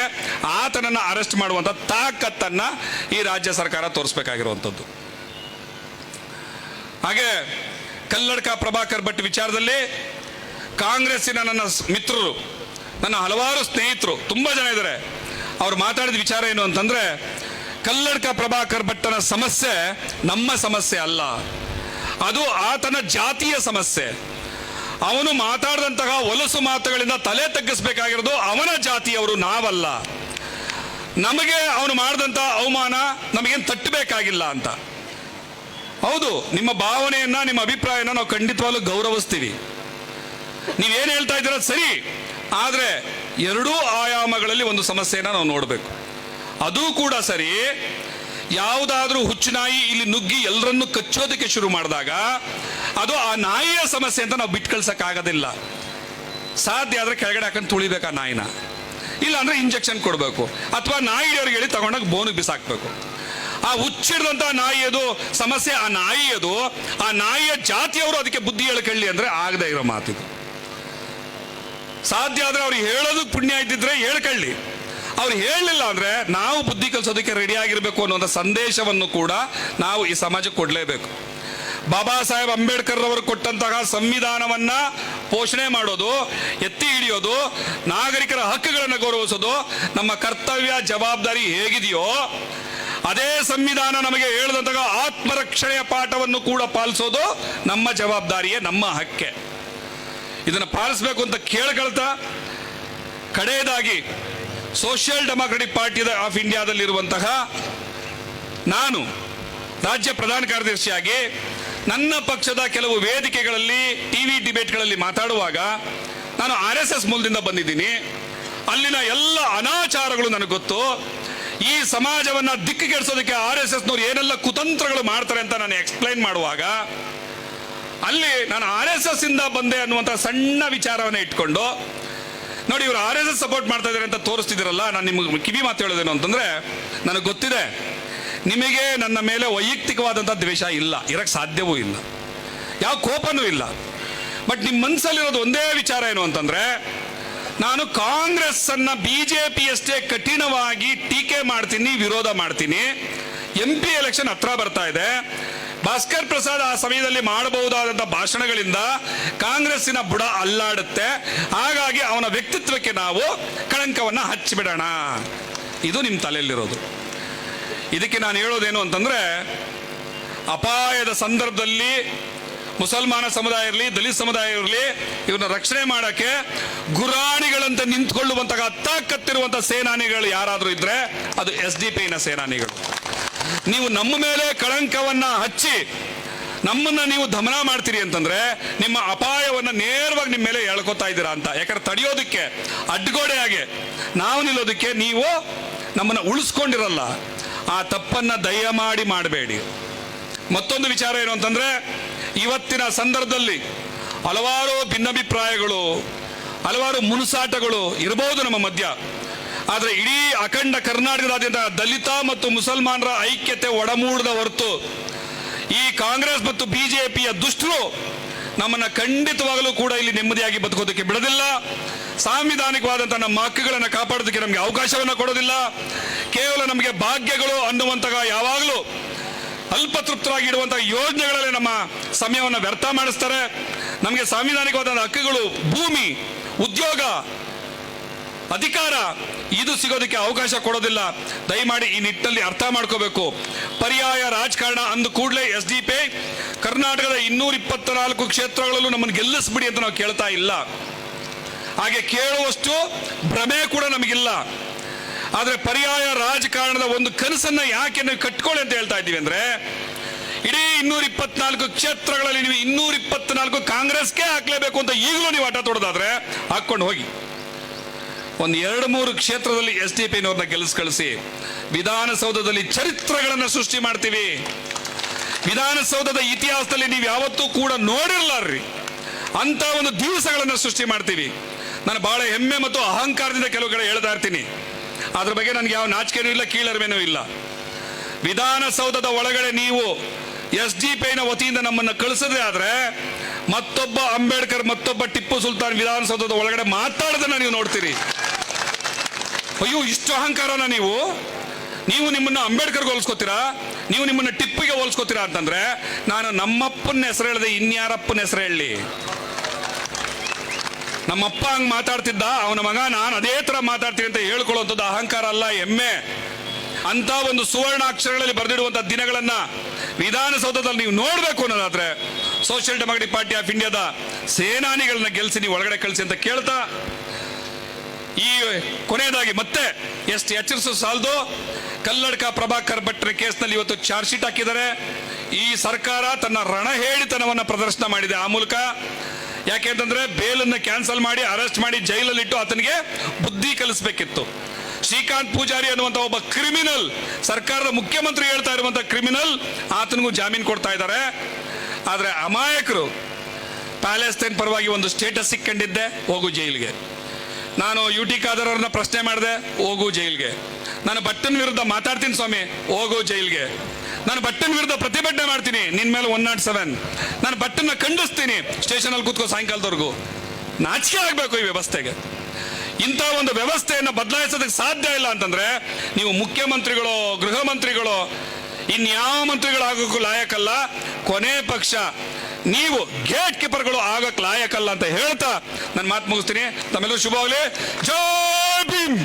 ಆತನನ್ನ ಅರೆಸ್ಟ್ ಮಾಡುವಂತ ತಾಕತ್ತನ್ನ ಈ ರಾಜ್ಯ ಸರ್ಕಾರ ತೋರಿಸಬೇಕಾಗಿರುವಂಥದ್ದು. ಹಾಗೆ ಕಲ್ಲಡ್ಕ ಪ್ರಭಾಕರ್ ಭಟ್ ವಿಚಾರದಲ್ಲಿ ಕಾಂಗ್ರೆಸ್ಸಿನ ನನ್ನ ಮಿತ್ರರು, ನನ್ನ ಹಲವಾರು ಸ್ನೇಹಿತರು ತುಂಬಾ ಜನ ಇದ್ದಾರೆ. ಅವ್ರು ಮಾತಾಡಿದ ವಿಚಾರ ಏನು ಅಂತಂದ್ರೆ, ಕಲ್ಲಡ್ಕ ಪ್ರಭಾಕರ್ ಭಟ್ಟನ ಸಮಸ್ಯೆ ನಮ್ಮ ಸಮಸ್ಯೆ ಅಲ್ಲ, ಅದು ಆತನ ಜಾತಿಯ ಸಮಸ್ಯೆ. ಅವನು ಮಾತಾಡಿದಂತಹ ಹೊಲಸು ಮಾತುಗಳಿಂದ ತಲೆ ತಗ್ಗಿಸಬೇಕಾಗಿರೋದು ಅವನ ಜಾತಿಯವರು, ನಾವಲ್ಲ. ನಮಗೆ ಅವನು ಮಾಡಿದಂತಹ ಅವಮಾನ ನಮಗೇನು ತಟ್ಟಬೇಕಾಗಿಲ್ಲ ಅಂತ. ಹೌದು, ನಿಮ್ಮ ಭಾವನೆಯನ್ನ, ನಿಮ್ಮ ಅಭಿಪ್ರಾಯನ ನಾವು ಖಂಡಿತವಾಗ್ಲೂ ಗೌರವಿಸ್ತೀವಿ. ನೀವೇನು ಹೇಳ್ತಾ ಇದ್ದೀರ ಸರಿ, ಆದರೆ ಎರಡೂ ಆಯಾಮಗಳಲ್ಲಿ ಒಂದು ಸಮಸ್ಯೆನ ನಾವು ನೋಡಬೇಕು. ಅದು ಕೂಡ ಸರಿ, ಯಾವುದಾದ್ರೂ ಹುಚ್ಚು ನಾಯಿ ಇಲ್ಲಿ ನುಗ್ಗಿ ಎಲ್ಲರನ್ನು ಕಚ್ಚೋದಕ್ಕೆ ಶುರು ಮಾಡಿದಾಗ ಅದು ಆ ನಾಯಿಯ ಸಮಸ್ಯೆ ಅಂತ ನಾವು ಬಿಟ್ಟು ಕಳ್ಸಕ್ಕಾಗೋದಿಲ್ಲ. ಸಾಧ್ಯ ಆದ್ರೆ ಕೆಳಗಡೆ ಹಾಕೊಂಡು ತುಳಿಬೇಕು ಆ ನಾಯಿನ, ಇಲ್ಲ ಅಂದ್ರೆ ಇಂಜೆಕ್ಷನ್ ಕೊಡಬೇಕು, ಅಥವಾ ನಾಯಿಯವ್ರಿಗೆ ಹೇಳಿ ತಗೊಂಡಾಗ ಬೋನಿಗೆ ಬಿಸಾಕ್ಬೇಕು. ಆ ಹುಚ್ಚಿಡ್ದಂತ ನಾಯಿಯದು ಸಮಸ್ಯೆ ಆ ನಾಯಿಯದು, ಆ ನಾಯಿಯ ಜಾತಿಯವರು ಅದಕ್ಕೆ ಬುದ್ಧಿ ಹೇಳ್ಕೊಳ್ಳಿ ಅಂದ್ರೆ ಆಗದೆ ಇರೋ ಮಾತಿದು. ಸಾಧ್ಯ ಆದ್ರೆ ಅವ್ರಿಗೆ ಹೇಳೋದಕ್ಕೆ ಪುಣ್ಯ ಇದ್ದಿದ್ರೆ ಹೇಳ್ಕೊಳ್ಳಿ, ಅವ್ರು ಹೇಳಲಿಲ್ಲ ಅಂದ್ರೆ ನಾವು ಬುದ್ಧಿ ಕಲಿಸೋದಕ್ಕೆ ರೆಡಿ ಆಗಿರ್ಬೇಕು ಅನ್ನೋ ಸಂದೇಶವನ್ನು ಕೂಡ ನಾವು ಈ ಸಮಾಜಕ್ಕೆ ಕೊಡಲೇಬೇಕು. ಬಾಬಾ ಸಾಹೇಬ್ ಅಂಬೇಡ್ಕರ್ ಅವರು ಕೊಟ್ಟಂತಹ ಸಂವಿಧಾನವನ್ನ ಪೋಷಣೆ ಮಾಡೋದು, ಎತ್ತಿ ಹಿಡಿಯೋದು, ನಾಗರಿಕರ ಹಕ್ಕುಗಳನ್ನು ಗೌರವಿಸೋದು ನಮ್ಮ ಕರ್ತವ್ಯ ಜವಾಬ್ದಾರಿ ಹೇಗಿದೆಯೋ ಅದೇ ಸಂವಿಧಾನ ನಮಗೆ ಹೇಳಿದಂತಹ ಆತ್ಮರಕ್ಷಣೆಯ ಪಾಠವನ್ನು ಕೂಡ ಪಾಲಿಸೋದು ನಮ್ಮ ಜವಾಬ್ದಾರಿಯೇ, ನಮ್ಮ ಹಕ್ಕೆ. ಇದನ್ನು ಪಾಲಿಸಬೇಕು ಅಂತ ಕೇಳ್ಕೊಳ್ತಾ, ಕಡೆಯದಾಗಿ ಸೋಷಿಯಲ್ ಡೆಮಾಕ್ರೆಟಿಕ್ ಪಾರ್ಟಿ ಆಫ್ ಇಂಡಿಯಾದಲ್ಲಿರುವಂತಹ ನಾನು ರಾಜ್ಯ ಪ್ರಧಾನ ಕಾರ್ಯದರ್ಶಿಯಾಗಿ ನನ್ನ ಪಕ್ಷದ ಕೆಲವು ವೇದಿಕೆಗಳಲ್ಲಿ, ಟಿವಿ ಡಿಬೇಟ್ಗಳಲ್ಲಿ ಮಾತಾಡುವಾಗ ನಾನು RSS ಮೂಲದಿಂದ ಬಂದಿದ್ದೀನಿ. ಅಲ್ಲಿನ ಎಲ್ಲ ಅನಾಚಾರಗಳು ನನಗೆ ಗೊತ್ತು. ಈ ಸಮಾಜವನ್ನ ದಿಕ್ಕಿಗೆಡಿಸೋದಕ್ಕೆ RSSನವ್ರು ಏನೆಲ್ಲ ಕುತಂತ್ರಗಳು ಮಾಡ್ತಾರೆ ಅಂತ ನಾನು ಎಕ್ಸ್ಪ್ಲೈನ್ ಮಾಡುವಾಗ ಅಲ್ಲಿ ನಾನು RSS ಇಂದ ಬಂದೆ ಅನ್ನುವಂಥ ಸಣ್ಣ ವಿಚಾರವನ್ನ ಇಟ್ಕೊಂಡು, ನೋಡಿ ಇವರು RSS ಸಪೋರ್ಟ್ ಮಾಡ್ತಾ ಇದ್ದಾರೆ ಅಂತ ತೋರಿಸ್ತಿದ್ದೀರಲ್ಲ, ನಾನು ನಿಮ್ಗೆ ಕಿವಿ ಮಾತು ಹೇಳೋದೇನು ಅಂತಂದ್ರೆ, ನನಗೆ ಗೊತ್ತಿದೆ ನಿಮಗೆ ನನ್ನ ಮೇಲೆ ವೈಯಕ್ತಿಕವಾದಂಥ ದ್ವೇಷ ಇಲ್ಲ, ಇರಕ್ಕೆ ಸಾಧ್ಯವೂ ಇಲ್ಲ, ಯಾವ ಕೋಪನೂ ಇಲ್ಲ. ಬಟ್ ನಿಮ್ಮ ಮನಸ್ಸಲ್ಲಿರೋದು ಒಂದೇ ವಿಚಾರ ಏನು ಅಂತಂದ್ರೆ, ನಾನು ಕಾಂಗ್ರೆಸ್ ಅನ್ನ BJPಯಷ್ಟೇ ಕಠಿಣವಾಗಿ ಟೀಕೆ ಮಾಡ್ತೀನಿ, ವಿರೋಧ ಮಾಡ್ತೀನಿ. MP ಎಲೆಕ್ಷನ್ ಹತ್ರ ಬರ್ತಾ ಇದೆ. ಭಾಸ್ಕರ್ ಪ್ರಸಾದ್ ಆ ಸಮಯದಲ್ಲಿ ಮಾಡಬಹುದಾದಂಥ ಭಾಷಣಗಳಿಂದ ಕಾಂಗ್ರೆಸ್ಸಿನ ಬುಡ ಅಲ್ಲಾಡುತ್ತೆ. ಹಾಗಾಗಿ ಅವನ ವ್ಯಕ್ತಿತ್ವಕ್ಕೆ ನಾವು ಕಳಂಕವನ್ನ ಹಚ್ಚಿಬಿಡೋಣ. ಇದು ನಿಮ್ಮ ತಲೆಯಲ್ಲಿರೋದು. ಇದಕ್ಕೆ ನಾನು ಹೇಳೋದೇನು ಅಂತಂದ್ರೆ, ಅಪಾಯದ ಸಂದರ್ಭದಲ್ಲಿ ಮುಸಲ್ಮಾನ ಸಮುದಾಯ ಇರಲಿ, ದಲಿತ ಸಮುದಾಯ ಇರಲಿ, ಇವನ್ನ ರಕ್ಷಣೆ ಮಾಡಕ್ಕೆ ಗುರಾಣಿಗಳಂತೆ ನಿಂತ್ಕೊಳ್ಳುವಂತಹ ತಾಕತ್ತಿರುವಂತಹ ಸೇನಾನಿಗಳು ಯಾರಾದ್ರೂ ಇದ್ರೆ ಅದು SDPನ ಸೇನಾನಿಗಳು. ನೀವು ನಮ್ಮ ಮೇಲೆ ಕಳಂಕವನ್ನ ಹಚ್ಚಿ ನಮ್ಮನ್ನ ನೀವು ದಮನ ಮಾಡ್ತೀರಿ ಅಂತಂದ್ರೆ ನಿಮ್ಮ ಅಪಾಯವನ್ನ ನೇರವಾಗಿ ನಿಮ್ಮ ಮೇಲೆ ಎಳ್ಕೊತಾ ಇದ್ದೀರಾ ಅಂತ. ಯಾಕಂದ್ರೆ ತಡೆಯೋದಕ್ಕೆ ಅಡ್ಡಗೋಡೆಯಾಗೆ ನಾವು ನಿಲ್ಲೋದಕ್ಕೆ ನೀವು ನಮ್ಮನ್ನ ಉಳಿಸ್ಕೊಂಡಿರಲ್ಲ. ಆ ತಪ್ಪನ್ನ ದಯಮಾಡಿ ಮಾಡಬೇಡಿ. ಮತ್ತೊಂದು ವಿಚಾರ ಏನು ಅಂತಂದ್ರೆ, ಇವತ್ತಿನ ಸಂದರ್ಭದಲ್ಲಿ ಹಲವಾರು ಭಿನ್ನಾಭಿಪ್ರಾಯಗಳು, ಹಲವಾರು ಮುನುಸಾಟಗಳು ಇರಬಹುದು ನಮ್ಮ ಮಧ್ಯ. ಆದರೆ ಇಡೀ ಅಖಂಡ ಕರ್ನಾಟಕದಾದ್ಯಂತ ದಲಿತ ಮತ್ತು ಮುಸಲ್ಮಾನರ ಐಕ್ಯತೆ ಒಡಮೂಡದ ಹೊರತು ಈ ಕಾಂಗ್ರೆಸ್ ಮತ್ತು BJPಯ ದುಷ್ಟರು ನಮ್ಮನ್ನ ಖಂಡಿತವಾಗಲೂ ಕೂಡ ಇಲ್ಲಿ ನೆಮ್ಮದಿಯಾಗಿ ಬದುಕೋದಕ್ಕೆ ಬಿಡೋದಿಲ್ಲ. ಸಾಂವಿಧಾನಿಕವಾದಂತಹ ನಮ್ಮ ಹಕ್ಕುಗಳನ್ನು ಕಾಪಾಡೋದಕ್ಕೆ ನಮಗೆ ಅವಕಾಶವನ್ನ ಕೊಡೋದಿಲ್ಲ. ಕೇವಲ ನಮಗೆ ಭಾಗ್ಯಗಳು ಅನ್ನುವಂತಹ ಯಾವಾಗಲೂ ಅಲ್ಪತೃಪ್ತರಾಗಿಡುವಂತಹ ಯೋಜನೆಗಳಲ್ಲಿ ನಮ್ಮ ಸಮಯವನ್ನು ವ್ಯರ್ಥ ಮಾಡಿಸ್ತಾರೆ. ನಮಗೆ ಸಾಂವಿಧಾನಿಕವಾದ ಹಕ್ಕುಗಳು, ಭೂಮಿ, ಉದ್ಯೋಗ, ಅಧಿಕಾರ ಇದು ಸಿಗೋದಕ್ಕೆ ಅವಕಾಶ ಕೊಡೋದಿಲ್ಲ. ದಯಮಾಡಿ ಈ ನಿಟ್ಟಿನಲ್ಲಿ ಅರ್ಥ ಮಾಡ್ಕೋಬೇಕು. ಪರ್ಯಾಯ ರಾಜಕಾರಣ ಅಂದ ಕೂಡಲೇ SDP ಕರ್ನಾಟಕದ 224 ಕ್ಷೇತ್ರಗಳಲ್ಲೂ ನಮ್ಮನ್ನು ಗೆಲ್ಲಿಸ್ಬಿಡಿ ಅಂತ ನಾವು ಕೇಳ್ತಾ ಇಲ್ಲ. ಹಾಗೆ ಕೇಳುವಷ್ಟು ಭ್ರಮೆ ಕೂಡ ನಮಗಿಲ್ಲ. ಆದ್ರೆ ಪರ್ಯಾಯ ರಾಜಕಾರಣದ ಒಂದು ಕನಸನ್ನ ಯಾಕೆ ನೀವು ಕಟ್ಕೊಳ್ಳಿ ಅಂತ ಹೇಳ್ತಾ ಇದ್ದೀವಿ ಅಂದ್ರೆ, ಇಡೀ 224 ಕ್ಷೇತ್ರಗಳಲ್ಲಿ ನೀವು 224 ಕಾಂಗ್ರೆಸ್ಗೆ ಹಾಕ್ಲೇಬೇಕು ಅಂತ ಈಗಲೂ ನೀವು ಆಟ ತೊಡೋದಾದ್ರೆ ಹಾಕೊಂಡು ಹೋಗಿ. ಒಂದು 2-3 ಕ್ಷೇತ್ರದಲ್ಲಿ SDP-ನವ್ರನ್ನ ಕಳಿಸಿ ವಿಧಾನಸೌಧದಲ್ಲಿ ಚರಿತ್ರೆಗಳನ್ನು ಸೃಷ್ಟಿ ಮಾಡ್ತೀವಿ. ವಿಧಾನಸೌಧದ ಇತಿಹಾಸದಲ್ಲಿ ನೀವು ಯಾವತ್ತೂ ಕೂಡ ನೋಡಿರಲಾರ್ರಿ ಅಂತ ಒಂದು ದಿವಸಗಳನ್ನು ಸೃಷ್ಟಿ ಮಾಡ್ತೀವಿ. ನಾನು ಬಹಳ ಹೆಮ್ಮೆ ಮತ್ತು ಅಹಂಕಾರದಿಂದ ಕೆಲವು ಕಡೆ ಹೇಳ್ತಾ ಇರ್ತೀನಿ. ಅದ್ರ ಬಗ್ಗೆ ನನಗೆ ಯಾವ ನಾಚಿಕೆನೂ ಇಲ್ಲ, ಕೀಳರಿಮೆನೂ ಇಲ್ಲ. ವಿಧಾನಸೌಧದ ಒಳಗಡೆ ನೀವು SDP-ನ ವತಿಯಿಂದ ನಮ್ಮನ್ನು ಕಳಿಸದೆ ಆದ್ರೆ ಮತ್ತೊಬ್ಬ ಅಂಬೇಡ್ಕರ್, ಮತ್ತೊಬ್ಬ ಟಿಪ್ಪು ಸುಲ್ತಾನ್ ವಿಧಾನಸೌಧದ ಒಳಗಡೆ ಮಾತಾಡೋದನ್ನ ನೀವು ನೋಡ್ತೀರಿ. ಅಯ್ಯೋ, ಇಷ್ಟು ಅಹಂಕಾರನ ನೀವು ನಿಮ್ಮನ್ನ ಅಂಬೇಡ್ಕರ್ಗೆ ಹೋಲಿಸ್ಕೋತೀರಾ, ನೀವು ನಿಮ್ಮನ್ನ ಟಿಪ್ಪಿಗೆ ಹೋಲಿಸ್ಕೋತೀರಾ ಅಂತಂದ್ರೆ ನಾನು ನಮ್ಮಪ್ಪನ ಹೆಸರು ಹೇಳದೆ ಇನ್ಯಾರಪ್ಪನ ಹೆಸರು ಹೇಳಿ? ನಮ್ಮಪ್ಪ ಹಂಗ್ ಮಾತಾಡ್ತಿದ್ದ, ಅವನ ಮಗ ನಾನು ಅದೇ ತರ ಮಾತಾಡ್ತೀನಿ ಅಂತ ಹೇಳ್ಕೊಳ್ಳುವಂಥದ್ದು ಅಹಂಕಾರ ಅಲ್ಲ, ಹೆಮ್ಮೆ. ಅಂತ ಒಂದು ಸುವರ್ಣಾಕ್ಷರಗಳಲ್ಲಿ ಬರೆದಿಡುವಂತಹ ದಿನಗಳನ್ನ ವಿಧಾನಸೌಧದಲ್ಲಿ ನೀವು ನೋಡ್ಬೇಕು ಅನ್ನೋದಾದ್ರೆ ಸೋಷಿಯಲ್ ಡೆಮಾಕ್ರೆಟಿಕ್ ಪಾರ್ಟಿ ಆಫ್ ಇಂಡಿಯಾದ ಸೇನಾನಿಗಳನ್ನ ಗೆಲ್ಸಿ ನೀವು ಒಳಗಡೆ ಕಳಿಸಿ ಅಂತ ಕೇಳ್ತಾ, ಈ ಕೊನೆಯದಾಗಿ ಮತ್ತೆ ಎಷ್ಟು ಎಚ್ಚರಿಸೋ ಸಾಲದು, ಕಲ್ಲಡ್ಕ ಪ್ರಭಾಕರ್ ಭಟ್ರ ಕೇಸ್ನಲ್ಲಿ ಇವತ್ತು ಚಾರ್ಜ್ ಶೀಟ್ ಹಾಕಿದ್ದಾರೆ. ಈ ಸರ್ಕಾರ ತನ್ನ ರಣಹೇಡಿತನವನ್ನ ಪ್ರದರ್ಶನ ಮಾಡಿದೆ ಆ ಮೂಲಕ. ಯಾಕೆಂತಂದ್ರೆ ಬೇಲನ್ನ ಕ್ಯಾನ್ಸಲ್ ಮಾಡಿ ಅರೆಸ್ಟ್ ಮಾಡಿ ಜೈಲಲ್ಲಿಟ್ಟು ಆತನಿಗೆ ಬುದ್ಧಿ ಕಲಿಸ್ಬೇಕಿತ್ತು. ಶ್ರೀಕಾಂತ್ ಪೂಜಾರಿ ಅನ್ನುವಂತ ಒಬ್ಬ ಕ್ರಿಮಿನಲ್, ಸರ್ಕಾರದ ಮುಖ್ಯಮಂತ್ರಿ ಹೇಳ್ತಾ ಇರುವಂತ ಕ್ರಿಮಿನಲ್, ಆತನಿಗೂ ಜಾಮೀನು ಕೊಡ್ತಾ ಇದ್ದಾರೆ. ಆದ್ರೆ ಅಮಾಯಕರು ಪ್ಯಾಲೆಸ್ತೈನ್ ಪರವಾಗಿ ಒಂದು ಸ್ಟೇಟಸ್ ಸಿಕ್ಕಂಡಿದ್ದೆ, ಹೋಗು ಜೈಲಿಗೆ. ನಾನು UT ಖಾದರ್ ಅವ್ರನ್ನ ಪ್ರಶ್ನೆ ಮಾಡಿದೆ, ಹೋಗು ಜೈಲಿಗೆ. ನಾನು ಭಟ್ಟನ್ ವಿರುದ್ಧ ಮಾತಾಡ್ತೀನಿ ಸ್ವಾಮಿ, ಹೋಗು ಜೈಲಿಗೆ. ನಾನು ಭಟ್ಟನ್ ವಿರುದ್ಧ ಪ್ರತಿಭಟನೆ ಮಾಡ್ತೀನಿ, ನಿನ್ ಮೇಲೆ 107. ನಾನು ಭಟ್ಟನ್ನ ಖಂಡಿಸ್ತೀನಿ, ಸ್ಟೇಷನ್ ಅಲ್ಲಿ ಕೂತ್ಕೋ ಸಾಯಂಕಾಲದವರೆಗೂ. ನಾಚಿಕೆ ಆಗ್ಬೇಕು ಈ ವ್ಯವಸ್ಥೆಗೆ. ಇಂಥ ಒಂದು ವ್ಯವಸ್ಥೆಯನ್ನು ಬದಲಾಯಿಸೋದಕ್ಕೆ ಸಾಧ್ಯ ಇಲ್ಲ ಅಂತಂದ್ರೆ ನೀವು ಮುಖ್ಯಮಂತ್ರಿಗಳು, ಗೃಹ ಮಂತ್ರಿಗಳು, ಇನ್ಯಾವ ಮಂತ್ರಿಗಳಾಗೋಕ್ಕೂ ಲಾಯಕಲ್ಲ. ಕೊನೆ ಪಕ್ಷ ನೀವು ಗೇಟ್ ಕೀಪರ್ಗಳು ಆಗಕ್ ಲಾಯಕಲ್ಲ ಅಂತ ಹೇಳ್ತಾ ನನ್ನ ಮಾತು ಮುಗಿಸ್ತೀನಿ. ತಮ್ಮೆಲ್ಲರೂ ಶುಭವಾಗಲಿ. ಜೈ ಭೀಮ್.